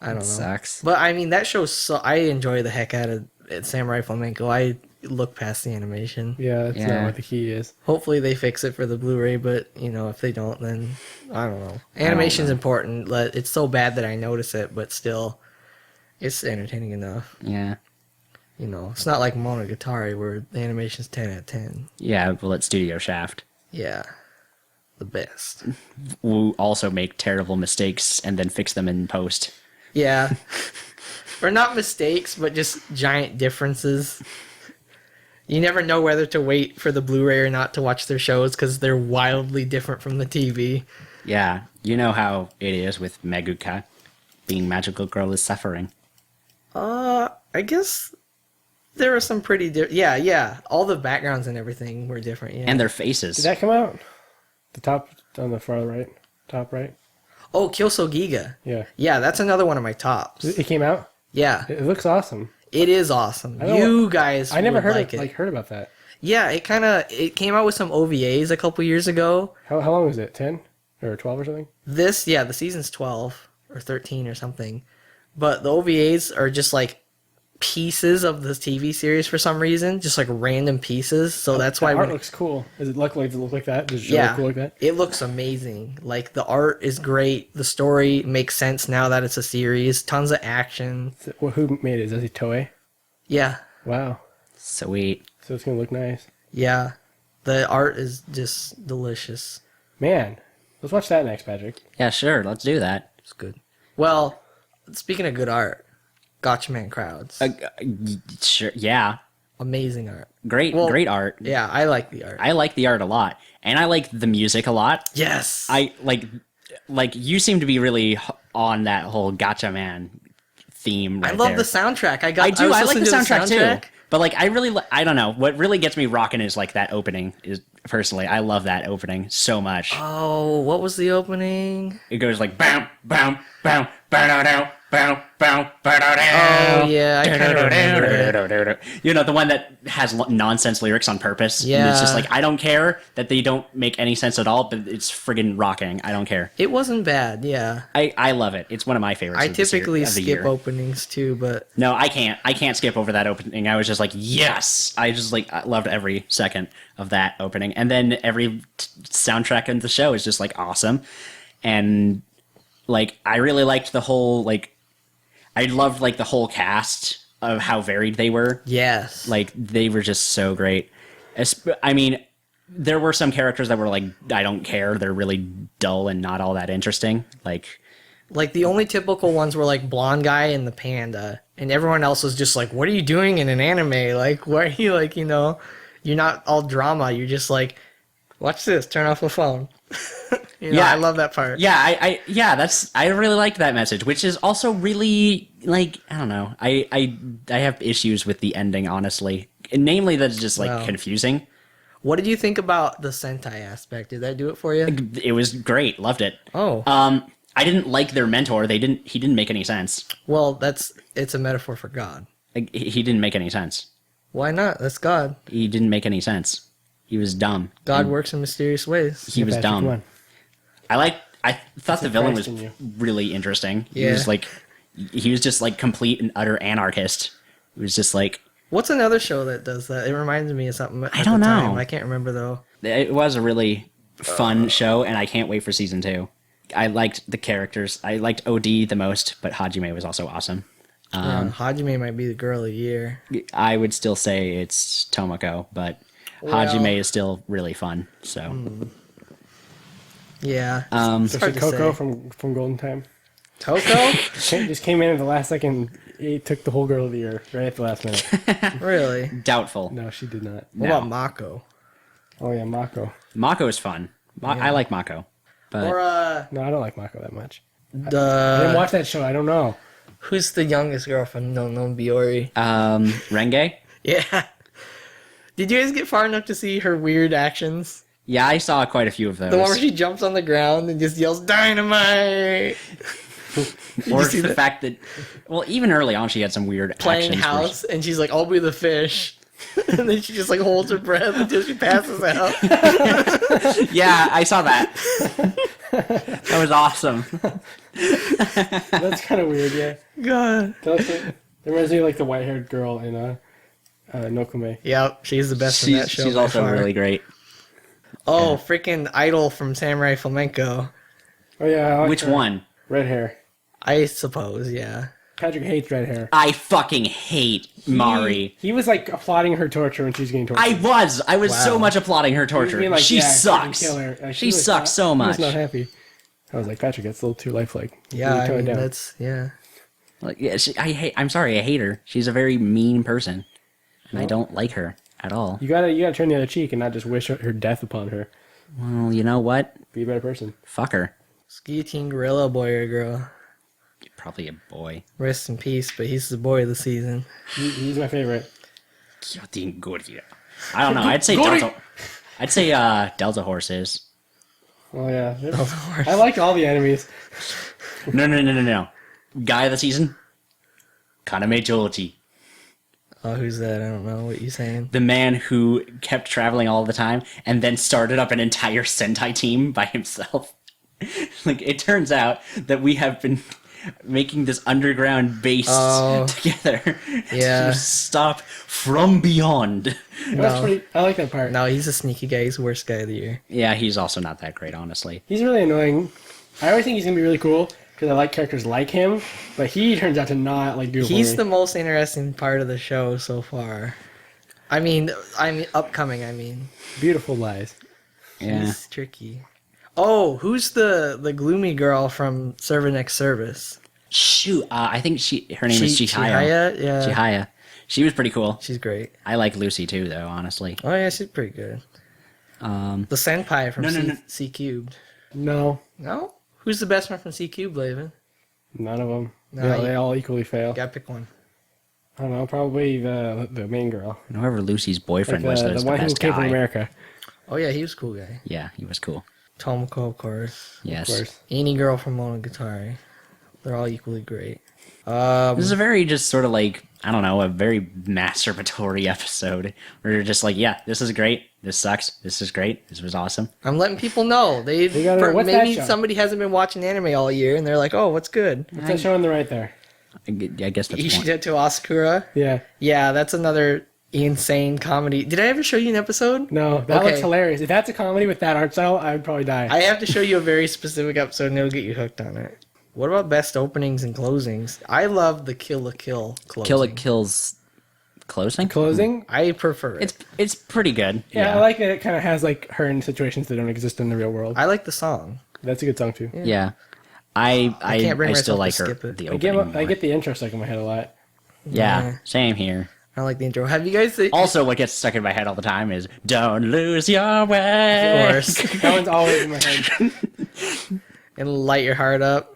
I don't know. Sucks. But I mean, that show's so. I enjoy the heck out of it, Samurai Flamenco. I look past the animation. Yeah, that's Yeah. not what the key is. Hopefully, they fix it for the Blu-ray. But if they don't, then I don't know. Animation's know. important. It's so bad that I notice it, but still, it's entertaining enough. Yeah. It's not like Monogatari where the animation's 10 out of 10. Yeah, well, it's Studio Shaft. Yeah, the best. Who also make terrible mistakes and then fix them in post. Yeah. Or not mistakes, but just giant differences. You never know whether to wait for the Blu-ray or not to watch their shows because they're wildly different from the TV. Yeah, you know how it is with Meguka. Being Magical Girl is suffering. I guess there were some pretty yeah. All the backgrounds and everything were different, yeah. And their faces. Did that come out? The top on the far right, top right. Oh, Kyoso Giga. Yeah, Yeah, that's another one of my tops. it came out. Yeah, It looks awesome. it is awesome. I don't You guys I never would heard like of, it. heard about that. Yeah, it came out with some OVAs a couple years ago. How long was it? 10 or 12 or something? The season's 12 or 13 or something. But the OVAs are just like pieces of the TV series for some reason, just like random pieces. So that's The why art when, looks cool. Does it look like that? Does it show yeah, look cool like that? it looks amazing. Like the art is great. The story makes sense now that it's a series. Tons of action. Who made it? Is it Toei? Yeah. Wow. Sweet. So it's gonna look nice. Yeah. The art is just delicious. Man, let's watch that next, Patrick. Yeah, sure, let's do that. It's good. Well, speaking of good art, Gotcha Man Crowds. Sure, yeah. Amazing art. Great art. Yeah, I like the art. I like the art a lot. And I like the music a lot. Yes. I like you seem to be really on that whole Gotcha Man theme right I love there. the soundtrack. I I do. was I like the listening to soundtrack too. But like, I really, I don't know. What really gets me rocking is like that opening. Is personally, I love that opening so much. Oh, what was the opening? It goes like bam, bam, bam, bam, bam, bam, bam, Oh yeah, I kind of remember it. You know, the one that has nonsense lyrics on purpose. And it's just Yeah. like, I don't care that they don't make any sense at all, but it's friggin' rocking. I don't care. It wasn't bad. Yeah, I love it. It's one of my favorites. I of the typically of the skip year. openings too, but No, I can't. I can't skip over that opening. I was just like, yes. I just like I loved every second of that opening, and then every soundtrack in the show is just like awesome, and like I really liked the whole like I loved like the whole cast of how varied they were. yes, Like they were just so great. I mean, there were some characters that were like, I don't care. They're really dull and not all that interesting. Like. like the only typical ones were like blonde guy and the panda, and everyone else was just like, "What are you doing in an anime? Like, why are you like, you're not all drama. You're just like, watch this, turn off the phone." Yeah. I love that part. Yeah, I really liked that message, which is also really like I don't know. I have issues with the ending, honestly. And namely that it's just like Wow. confusing. What did you think about the Sentai aspect? Did that do it for you? It was great, loved it. Oh, I didn't like their mentor. He didn't make any sense. Well, it's a metaphor for God. Like, he didn't make any sense. Why not? That's God. He didn't make any sense. He was dumb. God And works in mysterious ways. He was Patrick, come dumb. on. I thought the villain was Christ in you. really interesting. Yeah. He was just like complete and utter anarchist. It was just like, What's another show that does that? It reminds me of something. At I don't the time. know. I can't remember though. it was a really fun show, and I can't wait for season 2. I liked the characters. I liked OD the most, but Hajime was also awesome. Hajime might be the girl of the year. I would still say it's Tomoko, but Well- Hajime is still really fun. So Yeah. So hard she to Coco say. from Golden Time Toko? just came in at the last second. He took the whole girl of the year right at the last minute. Really? doubtful. No, she did not. What No. about Mako? Oh yeah, Mako. Mako is fun. I like Mako, but Or No, I don't like Mako that much. I didn't the watch that show. I don't know. who's the youngest girl from No No Biori? Renge. Yeah. Did you guys get far enough to see her weird actions? Yeah, I saw quite a few of those. The one where she jumps on the ground and just yells "Dynamite!" or see the that? fact that, well, even early on, she had some weird Playing actions where house, and she's like, "I'll be the fish," and then she just like holds her breath until she passes out. Yeah, I saw that. That was awesome. That's kind of weird. Yeah. God. It reminds me of like the white-haired girl in Nokume. Yep, she's the best in that show. She's by also far. really great. Oh, freaking Idol from Samurai Flamenco. Oh yeah. I like Which her. one? Red hair. I suppose, yeah. Patrick hates red hair. I fucking hate Mari. He was like applauding her torture when she's getting tortured. I was so Wow. much applauding her He was torture. being like, She yeah, sucks. kill her. She was sucks not- so He much. was not happy. I was like, Patrick, that's a little too lifelike. Yeah, You I tone it mean, down. that's, yeah. Like, yeah, I'm sorry, I hate her. She's a very mean person, and I don't like her at all. You gotta turn the other cheek and not just wish her death upon her. Well, you know what? Be a better person. Fuck her. Ski Team Gorilla, boy or girl. Probably a boy. Rest in peace, but he's the boy of the season. He's my favorite. I don't know. I'd say Gory. Delta. I'd say Delta Horse is. Oh yeah. I liked all the enemies. No. Guy of the season. Kaname Joji. Oh, who's that? I don't know what you're saying. The man who kept traveling all the time and then started up an entire Sentai team by himself. Like, it turns out that we have been making this underground base Oh. together Yeah. to stop from beyond. That's pretty. I like that part. No, he's a sneaky guy. He's the worst guy of the year. Yeah, he's also not that great, honestly. He's really annoying. I always think he's gonna be really cool because I like characters like him, but he turns out to not like do it for He's me. the most interesting part of the show so far. I mean, upcoming. I mean, Beautiful lies. Yeah. he's tricky. Oh, who's the gloomy girl from Servant X Service? Shoot, I think her name is Chihaya. Chihaya? Yeah. Chihaya. She was pretty cool. She's great. I like Lucy too, though, honestly. Oh yeah, she's pretty good. The senpai from No. C Cubed. No, No? Who's the best one from C Cubed, Laven? none of them. No, They all equally fail. Gotta pick one. I don't know. Probably the main girl. Whoever Lucy's Like boyfriend was, the was one the who best came from guy. America. Oh yeah, he was a cool guy. Yeah, he was cool. Tomoko, of course. Yes. Of course. Any girl from Monogatari. They're all equally great. This is a very just sort of like, I don't know, a very masturbatory episode where you're just like, yeah, this is great. This sucks. This is great. This was awesome. I'm letting people know. They gotta know. What's that maybe show? somebody hasn't been watching anime all year and they're like, oh, what's good? What's that show on the right there? I guess that's the point. Ishida to Asakura. Yeah. Yeah, that's another insane comedy. Did I ever show you an episode? No, that looks Okay. hilarious. If that's a comedy with that art style, I would probably die. I have to show you a very specific episode and it'll get you hooked on it. What about best openings and closings? I love the Kill la Kill closing. Kill It Kills closing? Closing? I prefer it. It's pretty good. Yeah, I like that it kind of has like her in situations that don't exist in the real world. I like the song. That's a good song too. Yeah. I can't bring still myself like to her skip it. the I opening. get the intro stuck in my head a lot. Yeah, Yeah. same here. I like the intro. Have you guys seen? Also, what gets stuck in my head all the time is "Don't lose your way." Of course. That one's always in my head. And light your heart up.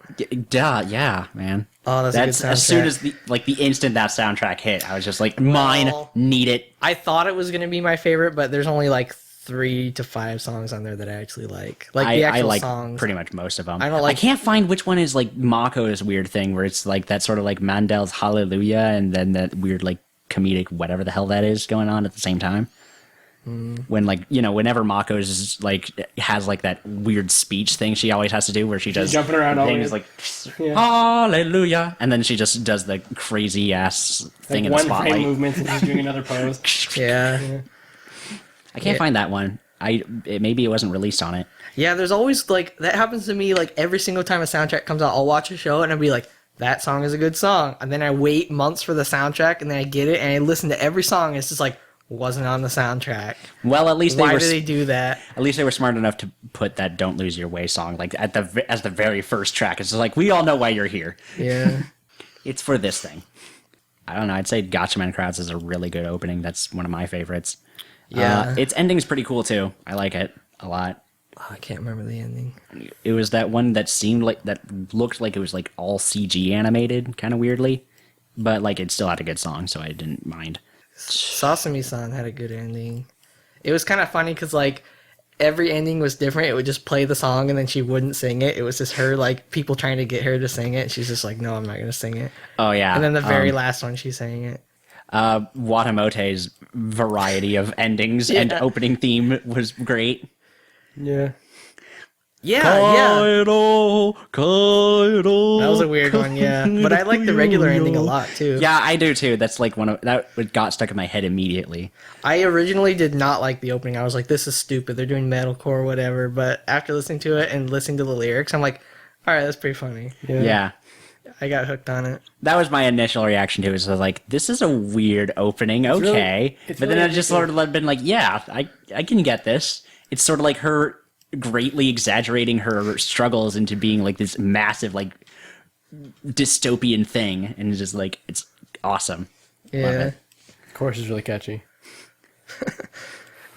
Duh, yeah, man. Oh, that's a good As soon soundtrack. as the instant that soundtrack hit, I was just like, mine, Well- need it. I thought it was gonna be my favorite, but there's only like 3 to 5 songs on there that I actually like. Like I the actual like songs. pretty much most of them. I don't like- I can't find which one is like Mako's weird thing where it's like that sort of like Mandel's Hallelujah and then that weird like comedic whatever the hell that is going on at the same time. When like whenever Mako's is like has like that weird speech thing she always has to do where she does jumping around all thing weird. is like Yeah. Hallelujah and then she just does the crazy ass thing Like in the one frame spotlight. movement and she's doing another pose. Yeah. I can't find that one. Maybe it wasn't released on it. Yeah, there's always like that happens to me like every single time a soundtrack comes out, I'll watch a show and I'll be like, that song is a good song. And then I wait months for the soundtrack and then I get it and I listen to every song and it's just like wasn't on the soundtrack. Well, at least Why they were do they do that? at least they were smart enough to put that "Don't Lose Your Way" song like as the very first track. It's just like we all know why you're here. Yeah. It's for this thing. I don't know. I'd say Gotcha Man Crowds is a really good opening. That's one of my favorites. Yeah. Its ending's pretty cool too. I like it a lot. Oh, I can't remember the ending. It was that one that looked like it was like all CG animated, kind of weirdly, but like it still had a good song, so I didn't mind. Sasami-san had a good ending. It was kind of funny because like every ending was different. It would just play the song and then she wouldn't sing it. It was just her like people trying to get her to sing it. She's just like, no, I'm not gonna sing it. Oh yeah. And then the very last one, she sang it. Watamote's variety of endings and Yeah. opening theme was great. Yeah. Yeah, yeah. Kaido, Kaido. That was a weird one, yeah. But I like the regular ending a lot too. Yeah, I do too. That's like that got stuck in my head immediately. I originally did not like the opening. I was like, this is stupid. They're doing metalcore or whatever. But after listening to it and listening to the lyrics, I'm like, all right, that's pretty funny. Yeah. I got hooked on it. That was my initial reaction to it. So I was like, this is a weird opening, okay. it's But then really I just sort of been like, yeah, I can get this. It's sort of like her greatly exaggerating her struggles into being like this massive, like, dystopian thing. And it's just like, it's awesome. Yeah. it. Of course, it's really catchy.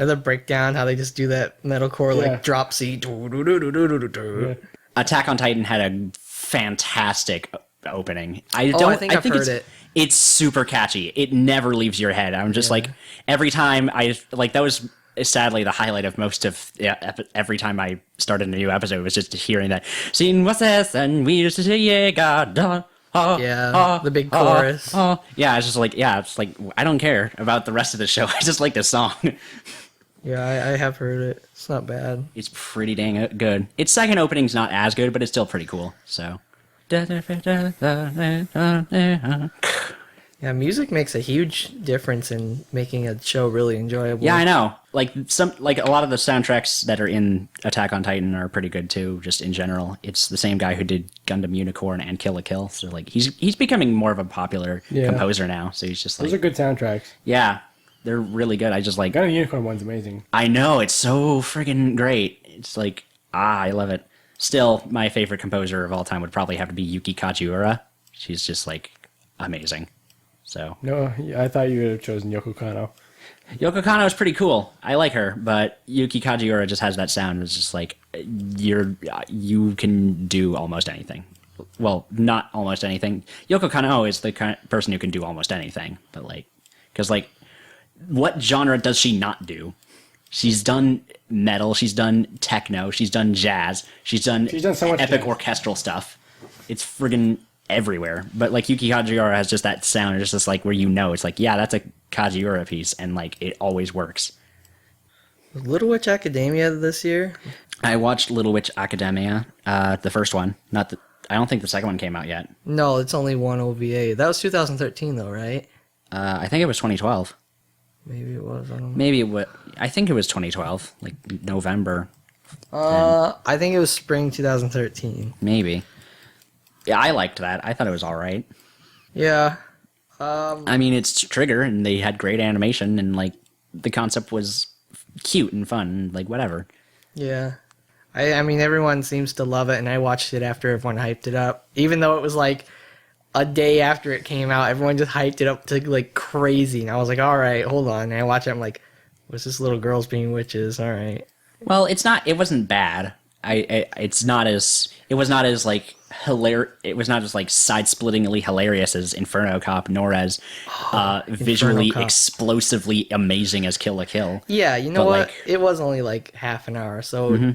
And the breakdown, how they just do that metalcore Yeah. like drop C. Yeah. Attack on Titan had a fantastic opening. I think I've heard it. It's super catchy. It never leaves your head. I'm just like every time that was sadly the highlight of most of every time I started a new episode was just hearing that scene was this and we used to say yeah God. The big chorus. Yeah, it's just like it's like I don't care about the rest of the show. I just like this song. Yeah, I have heard it. It's not bad. It's pretty dang good. Its second opening's not as good, but it's still pretty cool. So. Yeah, music makes a huge difference in making a show really enjoyable. Yeah, I know. Like a lot of the soundtracks that are in Attack on Titan are pretty good too. Just in general, it's the same guy who did Gundam Unicorn and Kill la Kill. So like he's becoming more of a popular composer now. So he's just like Those are good soundtracks. yeah, they're really good. I just like Gundam Unicorn one's amazing. I know it's so friggin' great. It's like I love it. Still, my favorite composer of all time would probably have to be Yuki Kajiura. She's just like amazing. So No, I thought you would have chosen Yoko Kanno. Yoko Kanno is pretty cool. I like her, but Yuki Kajiura just has that sound. It's just like you can do almost anything. Well, not almost anything. Yoko Kanno is the kind of person who can do almost anything, but like, because like, what genre does she not do? She's done metal. She's done techno. She's done jazz. She's done so much epic jazz. orchestral stuff. It's friggin' everywhere. But like Yuki Kajiura has just that sound. It's just like where it's like, yeah, that's a Kajiura piece, and like it always works. Was Little Witch Academia this year? I watched Little Witch Academia, the first one. I don't think the second one came out yet. No, it's only one OVA. That was 2013 though, right? I think it was 2012. Maybe it was. I don't know. Maybe I think it was 2012, like November. I think it was spring 2013. Maybe. Yeah, I liked that. I thought it was all right. Yeah. I mean, it's Trigger, and they had great animation, and like the concept was cute and fun, and, like whatever. Yeah. I mean, everyone seems to love it, and I watched it after everyone hyped it up. Even though it was like a day after it came out, everyone just hyped it up to like crazy. And I was like, all right, hold on. And I watch it, I'm like, what's this little girls being witches? All right. Well, it wasn't bad. It was not as like it was not just like side-splittingly hilarious as Inferno Cop, nor as visually Cop. explosively amazing as Kill la Kill. Yeah, you know But, what? like- It was only like half an hour, so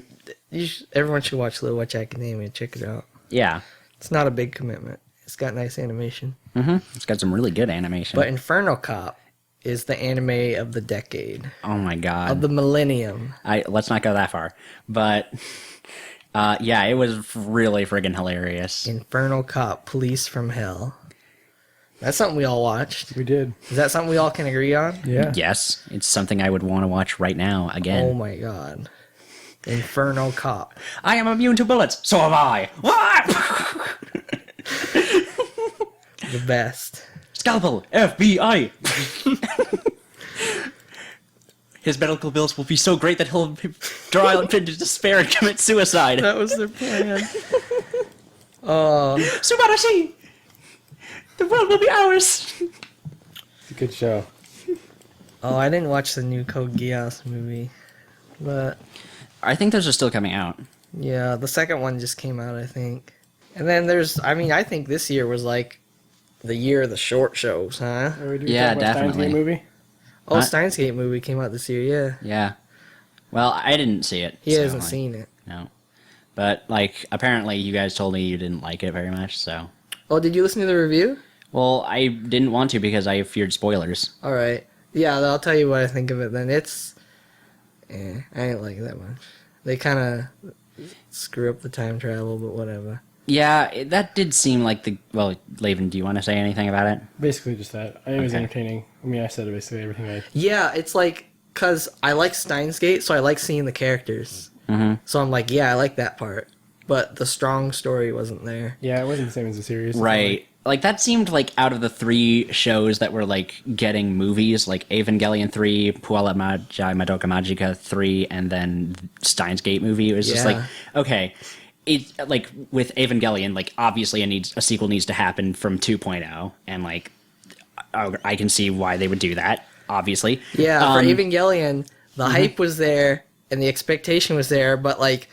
everyone should watch Little Witch Academia. Check it out. Yeah. It's not a big commitment. It's got nice animation. It's got some really good animation. But Inferno Cop is the anime of the decade, oh my god. of the millennium. Let's not go that far. But yeah, it was really friggin' hilarious. Inferno Cop, Police from Hell. That's something we all watched. We did. Is that something we all can agree on? Yeah. Yes, it's something I would want to watch right now again. Oh my god. Inferno Cop. I am immune to bullets, so am I. What? The best. Scalpel, FBI. His medical bills will be so great that he'll draw out into despair and commit suicide. That was their plan. Oh, Subarashi! The world will be ours! It's a good show. I didn't watch the new Code Geass movie. But I think those are still coming out. yeah, the second one just came out, I think. And then I think this year was like the year of the short shows, huh? Are we doing Yeah, talk about Steins Gate definitely. movie? Oh, Huh? Steins Gate movie came out this year, yeah. Yeah. Well, I didn't see it. He so, hasn't like, seen it. No. But, like, apparently you guys told me you didn't like it very much, so. Oh, did you listen to the review? Well, I didn't want to because I feared spoilers. Alright. Yeah, I'll tell you what I think of it then. It's... I didn't like it that much. They kind of screw up the time travel, but whatever. Yeah, that did seem like the... Well, Laven, do you want to say anything about it? Basically just that. I think it was Okay. entertaining. I mean, I said basically everything I... Yeah, it's like... Because I like Steins Gate, so I like seeing the characters. Mm-hmm. So I'm like, yeah, I like that part. But the strong story wasn't there. Yeah, it wasn't the same as the series. Right. Like, that seemed like out of the 3 shows that were, like, getting movies, like Evangelion 3, Puella Magi Madoka Magica 3, and then Steins Gate movie, it was just like, Yeah. okay, it, like, with Evangelion, like, obviously a sequel needs to happen from 2.0, and, like, I can see why they would do that, obviously. Yeah, for Um, Evangelion, the hype was there and the expectation was there, but like,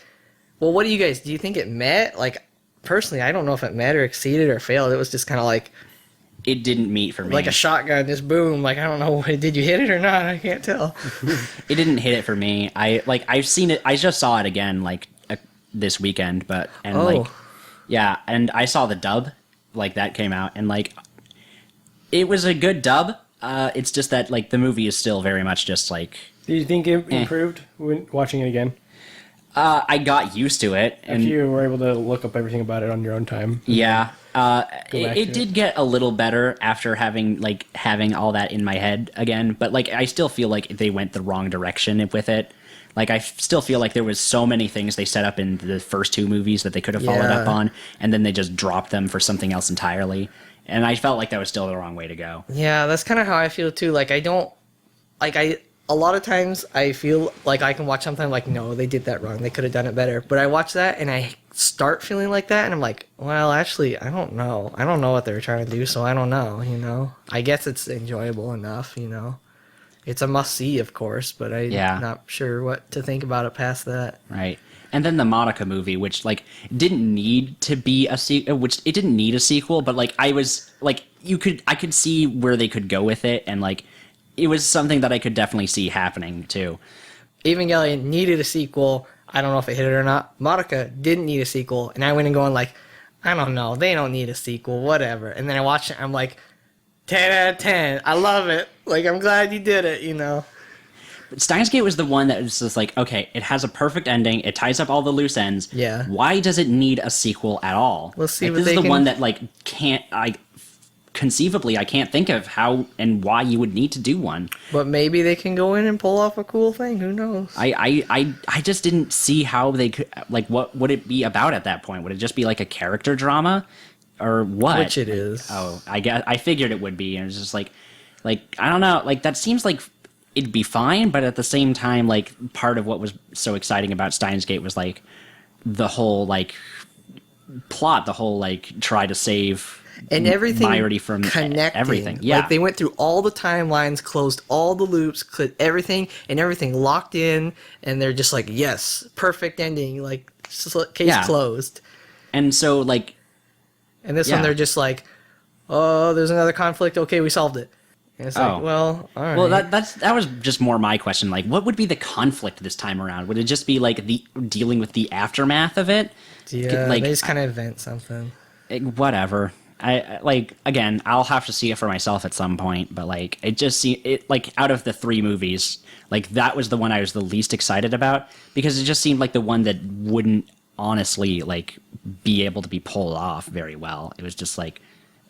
well, what do you think it met? Like, personally, I don't know if it met or exceeded or failed. It was just kind of like it didn't meet for me. a shotgun, just boom. Like, I don't know, did you hit it or not? I can't tell. It didn't hit it for me. I've seen it. I just saw it again like this weekend, yeah, and I saw the dub, like that came out, and like it was a good dub. It's just that like the movie is still very much just like Do you think it improved when watching it again? I got used to it, If and you were able to look up everything about it on your own time. yeah, back it to did get a little better after having all that in my head again. But like I still feel like they went the wrong direction with it. Like I still feel like there was so many things they set up in the first 2 movies that they could have followed up Yeah. on, and then they just dropped them for something else entirely. And I felt like that was still the wrong way to go. Yeah, that's kind of how I feel too. Like, a lot of times I feel like I can watch something like, no, they did that wrong. They could have done it better. But I watch that and I start feeling like that, and I'm like, well, actually, I don't know. I don't know what they were trying to do, so I don't know, you know? I guess it's enjoyable enough, you know? It's a must-see, of course, but I'm Yeah. not sure what to think about it past that. Right. And then the Monica movie, which like didn't need to be a sequel, which it didn't need a sequel, but like I was like I could see where they could go with it, and like it was something that I could definitely see happening too. Evangelion needed a sequel. I don't know if it hit it or not. Monica didn't need a sequel, and I went and going like, I don't know, they don't need a sequel, whatever. And then I watched it, I'm like, 10 out of 10. I love it. Like, I'm glad you did it, you know? But Steins Gate was the one that was just like, okay, it has a perfect ending, it ties up all the loose ends. Yeah. Why does it need a sequel at all? Let's see like, what this they is the can- one that like conceivably I can't think of how and why you would need to do one. But maybe they can go in and pull off a cool thing. Who knows? I just didn't see how they could, like, what would it be about at that point? Would it just be like a character drama or what? Which it is. Oh, I figured it would be, and it's just like I don't know, like that seems like it'd be fine, but at the same time, like part of what was so exciting about Steins Gate was like the whole like plot, the whole like try to save And everything Mairity from connecting. everything. Yeah, Like, they went through all the timelines, closed all the loops, everything locked in, and they're just like, yes, perfect ending, like, case Yeah. closed. And so, like, And this Yeah. one, they're just like, oh, there's another conflict. Okay, we solved it. And it's Oh. like, well, all right. well, that was just more my question. Like, what would be the conflict this time around? Would it just be like the dealing with the aftermath of it? yeah, like, they just kind of invent something. Whatever. Like, again, I'll have to see it for myself at some point, but like it just it like out of the 3 movies, like that was the one I was the least excited about because it just seemed like the one that wouldn't honestly like be able to be pulled off very well. It was just like,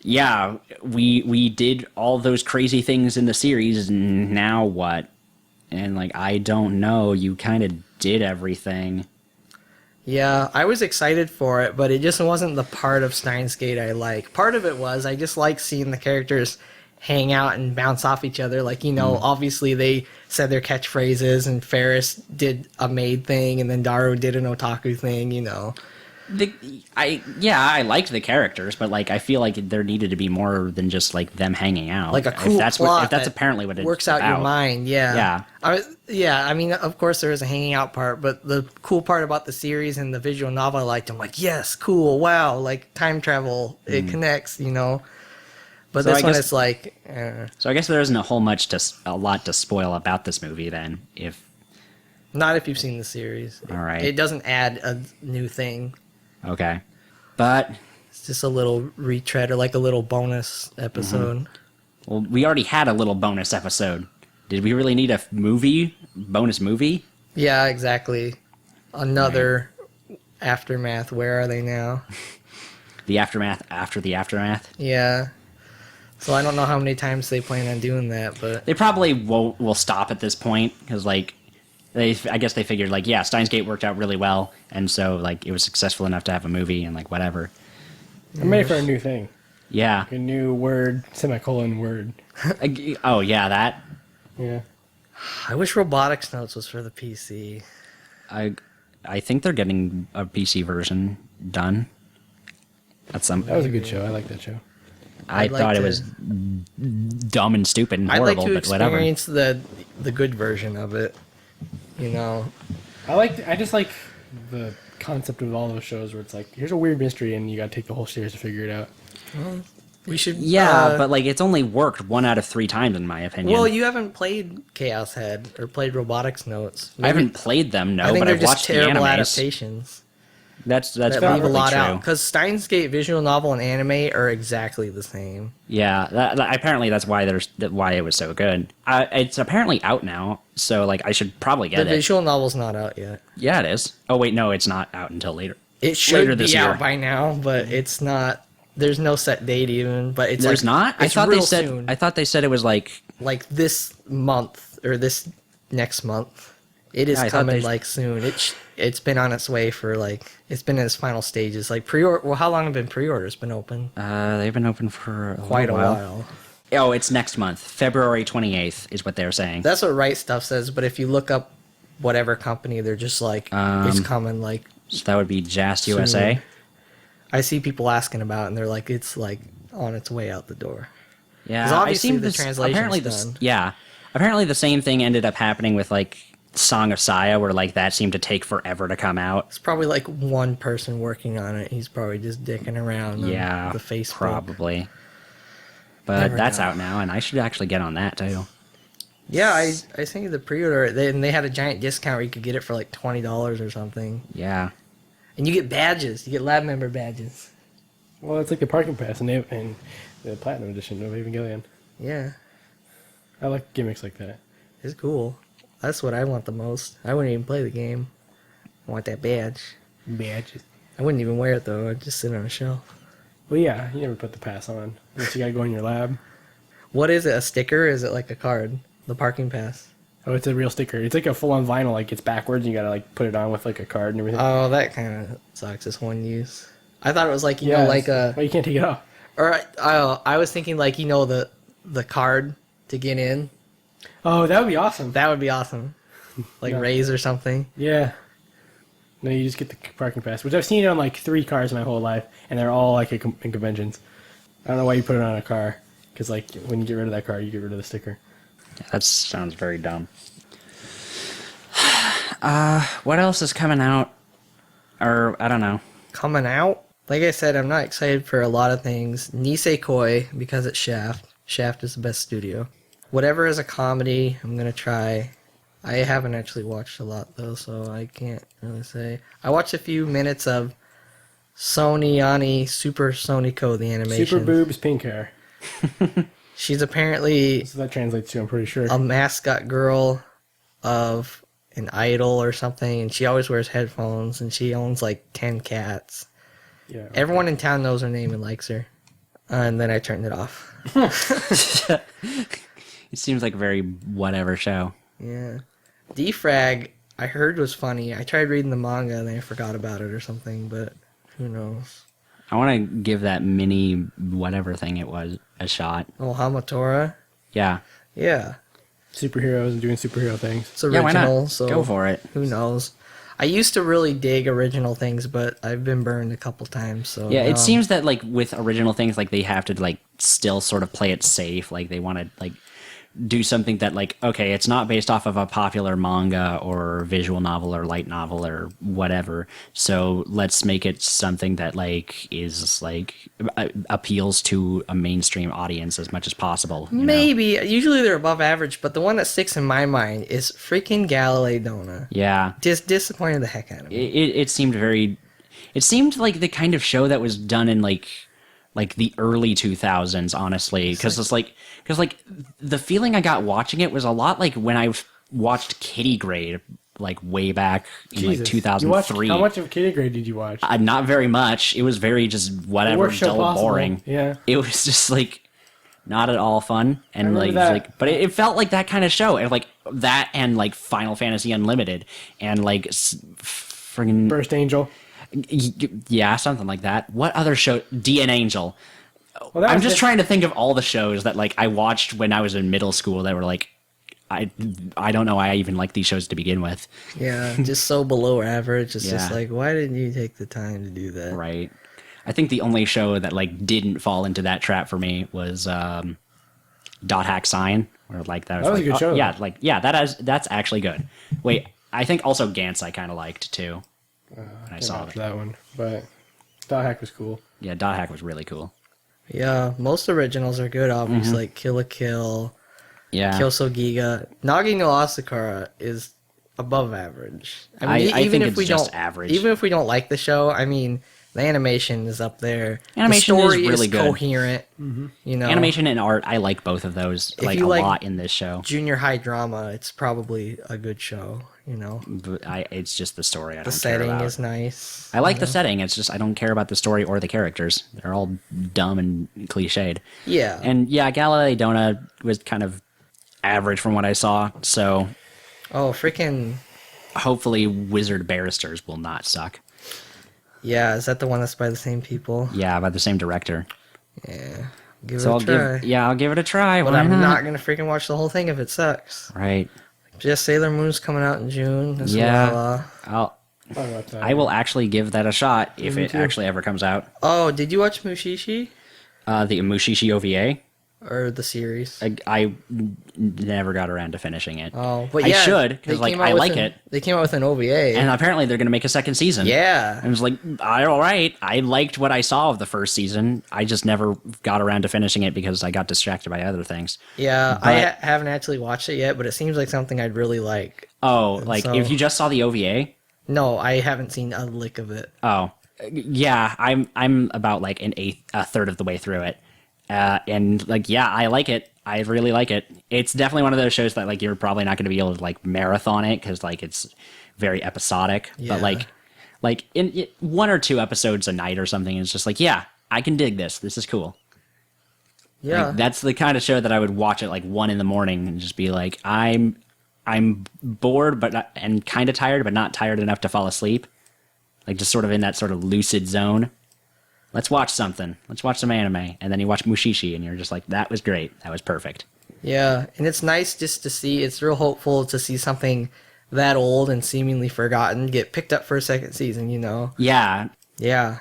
yeah, we did all those crazy things in the series, and now what? And like, I don't know, you kind of did everything. Yeah, I was excited for it, but it just wasn't the part of Steins Gate I like. Part of it was I just like seeing the characters hang out and bounce off each other. Like, obviously they said their catchphrases, and Ferris did a maid thing, and then Daru did an otaku thing. I liked the characters, but like I feel like there needed to be more than just like them hanging out. Like a cool if that's plot if that's that apparently what it works out your mind. Yeah. Yeah. I mean, of course there is a hanging out part, but the cool part about the series and the visual novel I liked, I'm like, yes, cool, wow, like time travel, it connects. But So this I one guess- is like, So I guess there isn't a lot to spoil about this movie then. If not if you've seen the series. All right. It doesn't add a new thing. okay, but It's just a little retread or like a little bonus episode. well, we already had a little bonus episode. Did we really need a bonus movie? Yeah, exactly. Another aftermath. Where are they now? The aftermath after the aftermath. Yeah. So I don't know how many times they plan on doing that, but They probably will stop at this point because like I guess they figured like, yeah, Steins Gate worked out really well, and so like it was successful enough to have a movie and like whatever. I'm ready for a new thing. Yeah. A new word, semicolon word. Oh yeah, that. Yeah. I wish Robotics Notes was for the PC. I think they're getting a PC version done. That's some. That was a good show. I like that show. I I'd like thought it to- was dumb and stupid and I'd like horrible, to but whatever. experience the good version of it. I just like the concept of all those shows where it's like, here's a weird mystery and you gotta take the whole series to figure it out. We should. Yeah, but like it's only worked 1 out of 3 times in my opinion. Well, you haven't played Chaos Head or played Robotics Notes. I haven't played them, no, I think but they're I've just watched the terrible animes. adaptations That's that leave a probably lot true. out. Because Steins Gate visual novel and anime are exactly the same. Yeah, apparently that's why why it was so good. It's apparently out now, so like I should probably The get it. visual novel's not out yet. Yeah, it is. Oh wait, no, it's not out until later. It should Later be this year. out by now, but it's not. There's no set date even, but it's There's like, not. I It's thought real they said. soon. I thought they said it was like. Like this month or this next month. It is Yeah, I thought coming they- like soon. It's been on its way for like it's been in its final stages. Like pre-order. Well, how long have been pre-orders been open? They've been open for Quite a while. Oh, it's next month, February 28th, is what they're saying. That's what Right Stuff says. But if you look up whatever company, they're just like it's coming. Like So that would be Jast USA. I see people asking about it, and they're like it's like on its way out the door. Yeah, 'Cause obviously I seen the this. translation's Apparently, done. apparently the same thing ended up happening with like Song of Saya, where like that seemed to take forever to come out. It's probably like one person working on it. He's probably just dicking around. Yeah, on the Facebook. probably. But Never that's know. out now, and I should actually get on that too. Yeah, I sent you the pre-order, and they had a giant discount where you could get it for like $20 or something, Yeah, and you get badges. You get lab member badges. Well, it's like the parking pass and the Platinum Edition of Evangelion. Yeah, I like gimmicks like that. it's cool. That's what I want the most. I wouldn't even play the game. I want that badge. Badges. I wouldn't even wear it though. I'd just sit on a shelf. Well, yeah, you never put the pass on. Unless you gotta go in your lab. What is it? A sticker? Or is it like a card? The parking pass. Oh, it's a real sticker. It's like a full-on vinyl. Like, it's backwards. And you gotta, like, put it on with, like, a card and everything. Oh, that kind of sucks. It's one use. I thought it was like yeah, like a. Well, you can't take it off. Or I was thinking like the card to get in. Oh, that would be awesome. That would be awesome. Like Yeah. Raise or something. Yeah. No, you just get the parking pass, which I've seen on, like, 3 cars my whole life, and they're all, like, in conventions. I don't know why you put it on a car, because, like, when you get rid of that car, you get rid of the sticker. that sounds very dumb. What else is coming out? Or I don't know. Coming out. Like I said, I'm not excited for a lot of things. Nisekoi, because it's Shaft. Shaft is the best studio. Whatever is a comedy, I'm going to try. I haven't actually watched a lot, though, so I can't really say. I watched a few minutes of Sony Ani Super Sonico, the animation. Super boobs, pink hair. She's apparently That's what that translates to, I'm pretty sure. a mascot girl of an idol or something, and she always wears headphones, and she owns like 10 cats. Yeah. Everyone in town knows her name and likes her. And then I turned it off. It seems like a very whatever show. Yeah. Defrag, I heard was funny. I tried reading the manga and then I forgot about it or something, but who knows. I want to give that mini whatever thing it was a shot. Oh, Hamatora? Yeah. Yeah. Superheroes and doing superhero things. It's original, Yeah, why not? so Go for it. who knows. I used to really dig original things, but I've been burned a couple times, so Yeah, it now seems that like with original things, like they have to like still sort of play it safe. Like they want to like do something that like, okay, it's not based off of a popular manga or visual novel or light novel or whatever. So let's make it something that like is like appeals to a mainstream audience as much as possible. You know? maybe. Usually they're above average, but the one that sticks in my mind is freaking Galilei Dona. Yeah. Just disappointed the heck out of me. It seemed very. It seemed like the kind of show that was done in like the early 2000s, honestly, because the feeling I got watching it was a lot like when I watched Kitty Grade like way back in like Jesus. 2003. How much of Kitty Grade did you watch? Not very much. It was very just whatever, worst show dull, possible. boring. Yeah. It was just like not at all fun, and remember like that. like, but it felt like that kind of show, and like that, and like Final Fantasy Unlimited, and like friggin' Burst Angel. yeah, something like that. What other show? D and Angel. Well, that I'm was just trying to think of all the shows that like I watched when I was in middle school that were like, I don't know why I even like these shows to begin with. Yeah, just so below average. It's just Yeah. like, why didn't you take the time to do that? Right. I think the only show that like didn't fall into that trap for me was Dot Hack Sign, where like that was, That was a like, good show, yeah, though. like that's actually good. Wait, I think also Gantz I kind of liked too. When I saw it. that one, but Dot Hack was cool. Yeah, Dot Hack was really cool. Yeah, most originals are good, obviously, Mm-hmm. like Kill la Kill, Yeah. Kyoso Giga. Nagi no Asakura is above average. I think it's just average. Even if we don't like the show, I mean, the animation is up there. Animation the is story really good. coherent. You know, Animation and art, I like both of those like you a like- lot in this show. junior high drama, it's probably a good show. You know, But it's just the story I the don't care setting about. is nice. I like the setting. It's just I don't care about the story or the characters. They're all dumb and cliched. Yeah, And yeah, Galilei Dona was kind of average from what I saw. So oh freaking hopefully Wizard Barristers will not suck. yeah, is that the one that's by the same people? Yeah, by the same director. Yeah, give So it a try. I'll give it a try. But Why I'm not gonna freaking watch the whole thing if it sucks. Right. Just Sailor Moon's coming out in June. As Yeah. well. Talk about that. I will actually give that a shot if Me it too. actually ever comes out. Oh, did you watch Mushishi The Mushishi OVA. or the series? I never got around to finishing it. Oh, but I yeah, should, they 'cause, like, came out I with like an- it. They came out with an OVA. And apparently they're going to make a second season. yeah, I was like, all right. I liked what I saw of the first season. I just never got around to finishing it because I got distracted by other things. yeah. but- I haven't actually watched it yet, but it seems like something I'd really like. Oh, like so- if you just saw the OVA? No, I haven't seen a lick of it. Oh, yeah. I'm about like a third of the way through it. And like, yeah, I like it. I really like it. It's definitely one of those shows that like you're probably not going to be able to like marathon it because like it's very episodic. Yeah. But like in one or two episodes a night or something, it's just like, yeah, I can dig this. This is cool. Yeah, Like, that's the kind of show that I would watch at like 1 a.m. and just be like, I'm bored, but and kind of tired, but not tired enough to fall asleep. Like just sort of in that sort of lucid zone. Let's watch something. Let's watch some anime, and then you watch Mushishi, and you're just like, that was great. That was perfect. yeah, and it's nice just to see. It's real hopeful to see something that old and seemingly forgotten get picked up for a second season. You know, Yeah, yeah,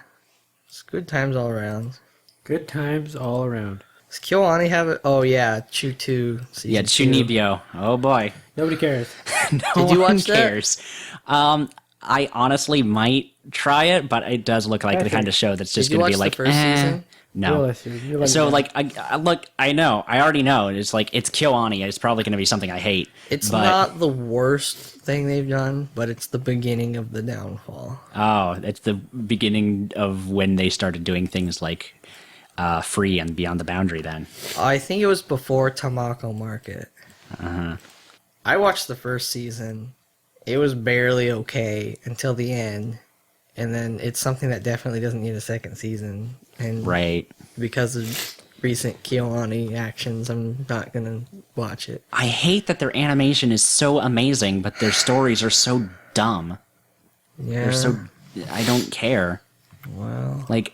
it's good times all around. Good times all around. Does KyoAni have it? Oh yeah, Chu 2 season yeah, 2. Chunibyo. Oh boy, Nobody cares. no Did you one watch that? cares. I honestly might try it, but it does look like the Patrick, kind of show that's just did you going to be watch like, the first season? no. You're letting So me like, I look, I know, I already know. It's like it's KyoAni. It's probably going to be something I hate. It's but, not the worst thing they've done, but it's the beginning of the downfall. Oh, it's the beginning of when they started doing things like Free and Beyond the Boundary. Then I think it was before Tamako Market. I watched the first season. It was barely okay until the end, and then it's something that definitely doesn't need a second season. And right. because of recent KyoAni actions, I'm not gonna watch it. I hate that their animation is so amazing, but their stories are so dumb. Yeah. They're so I don't care. Well. Like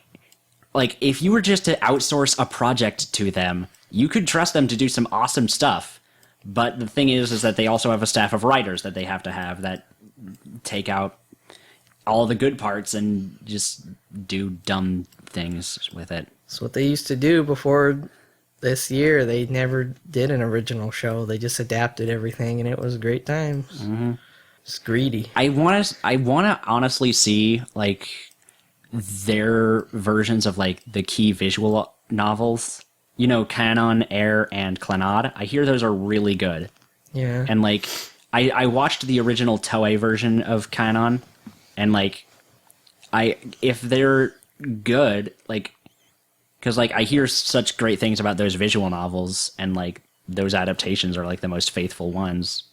if you were just to outsource a project to them, you could trust them to do some awesome stuff. But the thing is that they also have a staff of writers that they have to have that take out all the good parts and just do dumb things with it. It's what they used to do before this year. They never did an original show. They just adapted everything, and it was great times. Mm-hmm. It's greedy. I want to honestly see like their versions of like the key visual novels. You know, Canon, Air, and Clannad. I hear those are really good. Yeah. And like, I watched the original Toei version of Canon, and like, if they're good, like, because like I hear such great things about those visual novels, and like those adaptations are like the most faithful ones.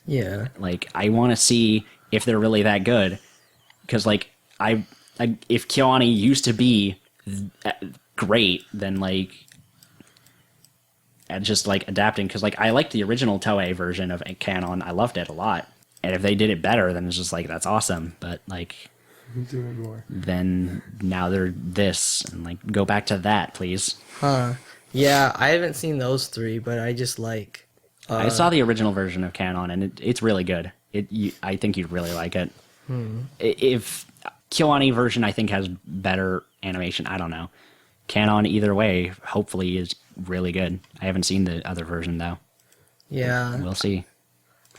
Yeah. Like, I want to see if they're really that good, because like if KyoAni used to be great, then like. And just like adapting, because like I liked the original Toei version of Canon. I loved it a lot, and if they did it better, then it's just like that's awesome. But like, doing more. then now they're this, and like go back to that, please. Huh. Yeah, I haven't seen those three, but I just like... I saw the original version of Canon, and it's really good. I think you'd really like it. If KyoAni version, I think has better animation. I don't know. Canon, either way, hopefully is really good. I haven't seen the other version though. Yeah. We'll see.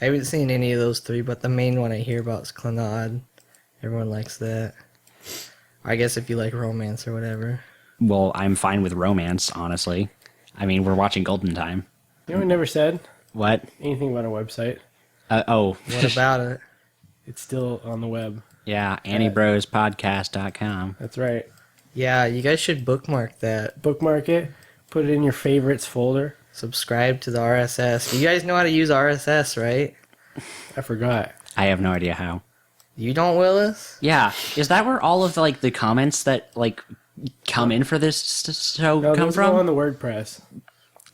I haven't seen any of those three, but the main one I hear about is Clannad. Everyone likes that. I guess if you like romance or whatever. Well, I'm fine with romance, honestly. I mean, we're watching Golden Time. You know, we never said What? anything about our website. Oh. What about it? It's still on the web. Yeah, Anibrospodcast.com. That's right. Yeah, you guys should bookmark that. Bookmark it. Put it in your favorites folder. Subscribe to the RSS. You guys know how to use RSS, right? I forgot. I have no idea how. You don't, Willis? Yeah, is that where all of the, like the comments that like come in for this show No, come those go on from? the WordPress.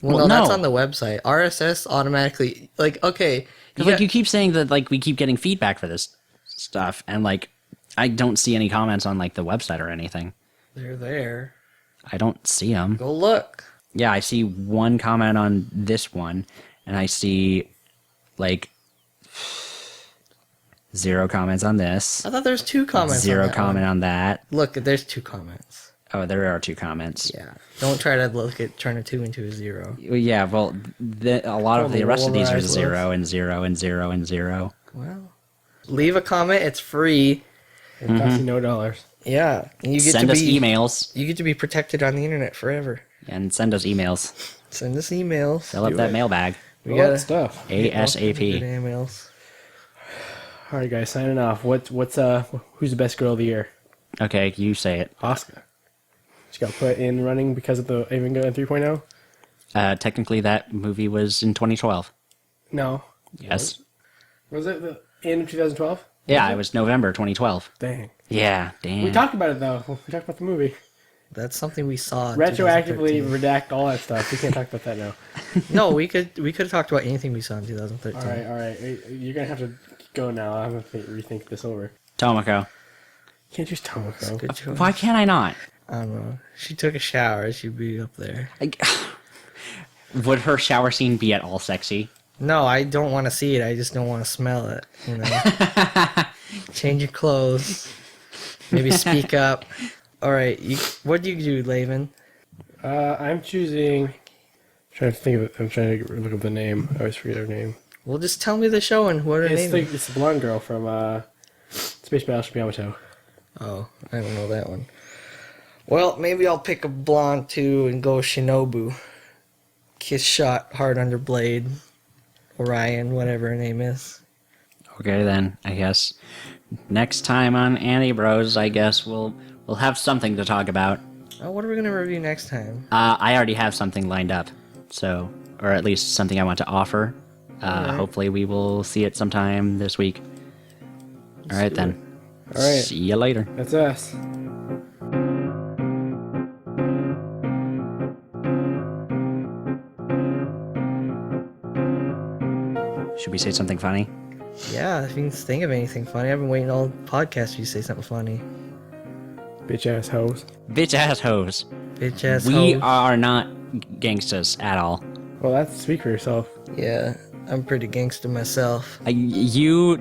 Well, Well, no, that's no. on the website. RSS automatically, like, okay. Because like you keep saying that like we keep getting feedback for this stuff, and like I don't see any comments on like the website or anything. They're there. I don't see them. Go look. Yeah, I see one comment on this one, and I see like 0 comments on this. I thought there was 2 comments. 0 on that comment one. on that. Look, there's 2 comments. Oh, there are 2 comments. Yeah. Don't try to look at turn a 2 into a 0. Well, yeah, well, a lot of Totally the rest of these are polarized 0 and 0 and 0 and 0. Well, leave a comment. It's free. It costs you no dollars. Yeah, and you get Send to us be emails you get to be protected on the internet forever. and send us emails. Send us emails. Fill up Do that it. mailbag. We All that gotta stuff. Good ASAP. emails. All right, guys, signing off. Who's the best girl of the year? Okay, you say it. Oscar. She got put in running because of the Avenga 3.0? Technically, that movie was in 2012. No. Yes. Was it the end of 2012? Yeah, it was November 2012. Dang. Yeah, damn. We talked about it, though. We talked about the movie. That's something we saw. In Retroactively 2013. redact all that stuff. We can't talk about that now. No, we could have talked about anything we saw in 2013. All right. You're going to have to go now. I'm going to rethink this over. Tomoko. You can't choose Tomoko. Good choice. Why can't I not? I don't know. She took a shower. She'd be up there. Would her shower scene be at all sexy? No, I don't want to see it. I just don't want to smell it. You know. Change your clothes. Maybe speak up. All right. What do you do, Laven? I'm choosing... I'm trying to look up the name. I always forget her name. Well, just tell me the show and what her name is. It's the blonde girl from... it's Space Battleship Yamato. Oh, I don't know that one. Well, maybe I'll pick a blonde too and go Shinobu. Kiss shot, hard under blade. Orion, whatever her name is. Okay, then, I guess. Next time on Anibros, I guess we'll have something to talk about. Oh, what are we going to review next time? I already have something lined up, so, or at least something I want to offer. Alright. Hopefully we will see it sometime this week. Alright then. Alright. See you later. That's us. Should we say something funny? Yeah, if you can think of anything funny. I've been waiting all podcast for you to say something funny. Bitch ass hoes. Bitch ass hoes. Bitch ass We hoes. are not gangsters at all. Well, that's speak for yourself. Yeah, I'm pretty gangster myself. You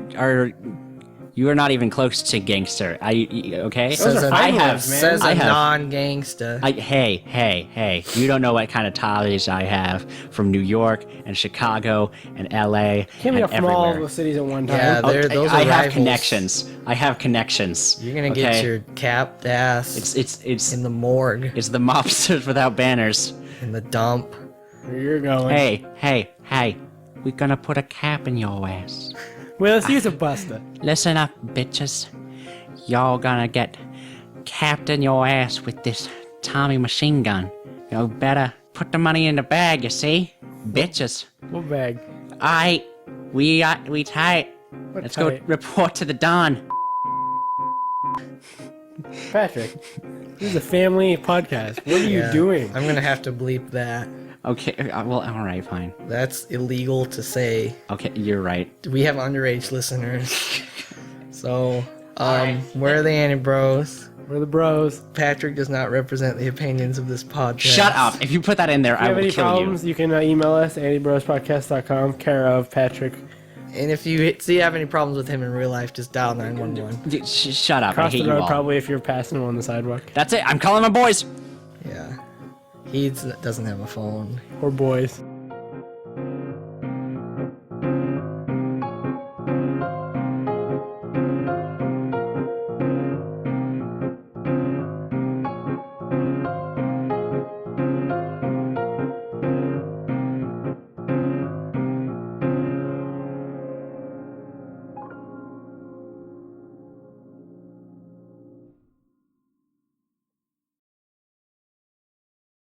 are not even close to gangster. Okay? Those are I fine have words, man. Says I a have non-gangsta. hey, you don't know what kind of ties I have from New York and Chicago and LA Can't be and up from all everywhere. the cities at one time. Yeah, those are I have rivals. connections. I have connections. You're gonna get okay? your capped ass It's in the morgue, it's the mobsters without banners. in the dump. Where you're going. Hey, we're gonna put a cap in your ass. Well, let's use a buster. Listen up, bitches. Y'all gonna get capped in your ass with this Tommy machine gun. You better put the money in the bag, you see? Bitches. What bag? We tight. What Let's tight? go report to the Don. Patrick, this is a family podcast. What are you doing? I'm gonna have to bleep that. Okay, well, alright, fine. That's illegal to say. Okay, you're right. We have underage listeners. So, we're the Anibros. We're the bros. Patrick does not represent the opinions of this podcast. Shut up. If you put that in there, If you I have will any kill problems, you can email us at antibrospodcast.com, care of Patrick. And if you have any problems with him in real life, just dial 911. you. Shut up. I Across hate the you road, all. probably, if you're passing him on the sidewalk. That's it. I'm calling my boys. Yeah. He doesn't have a phone. Or boys.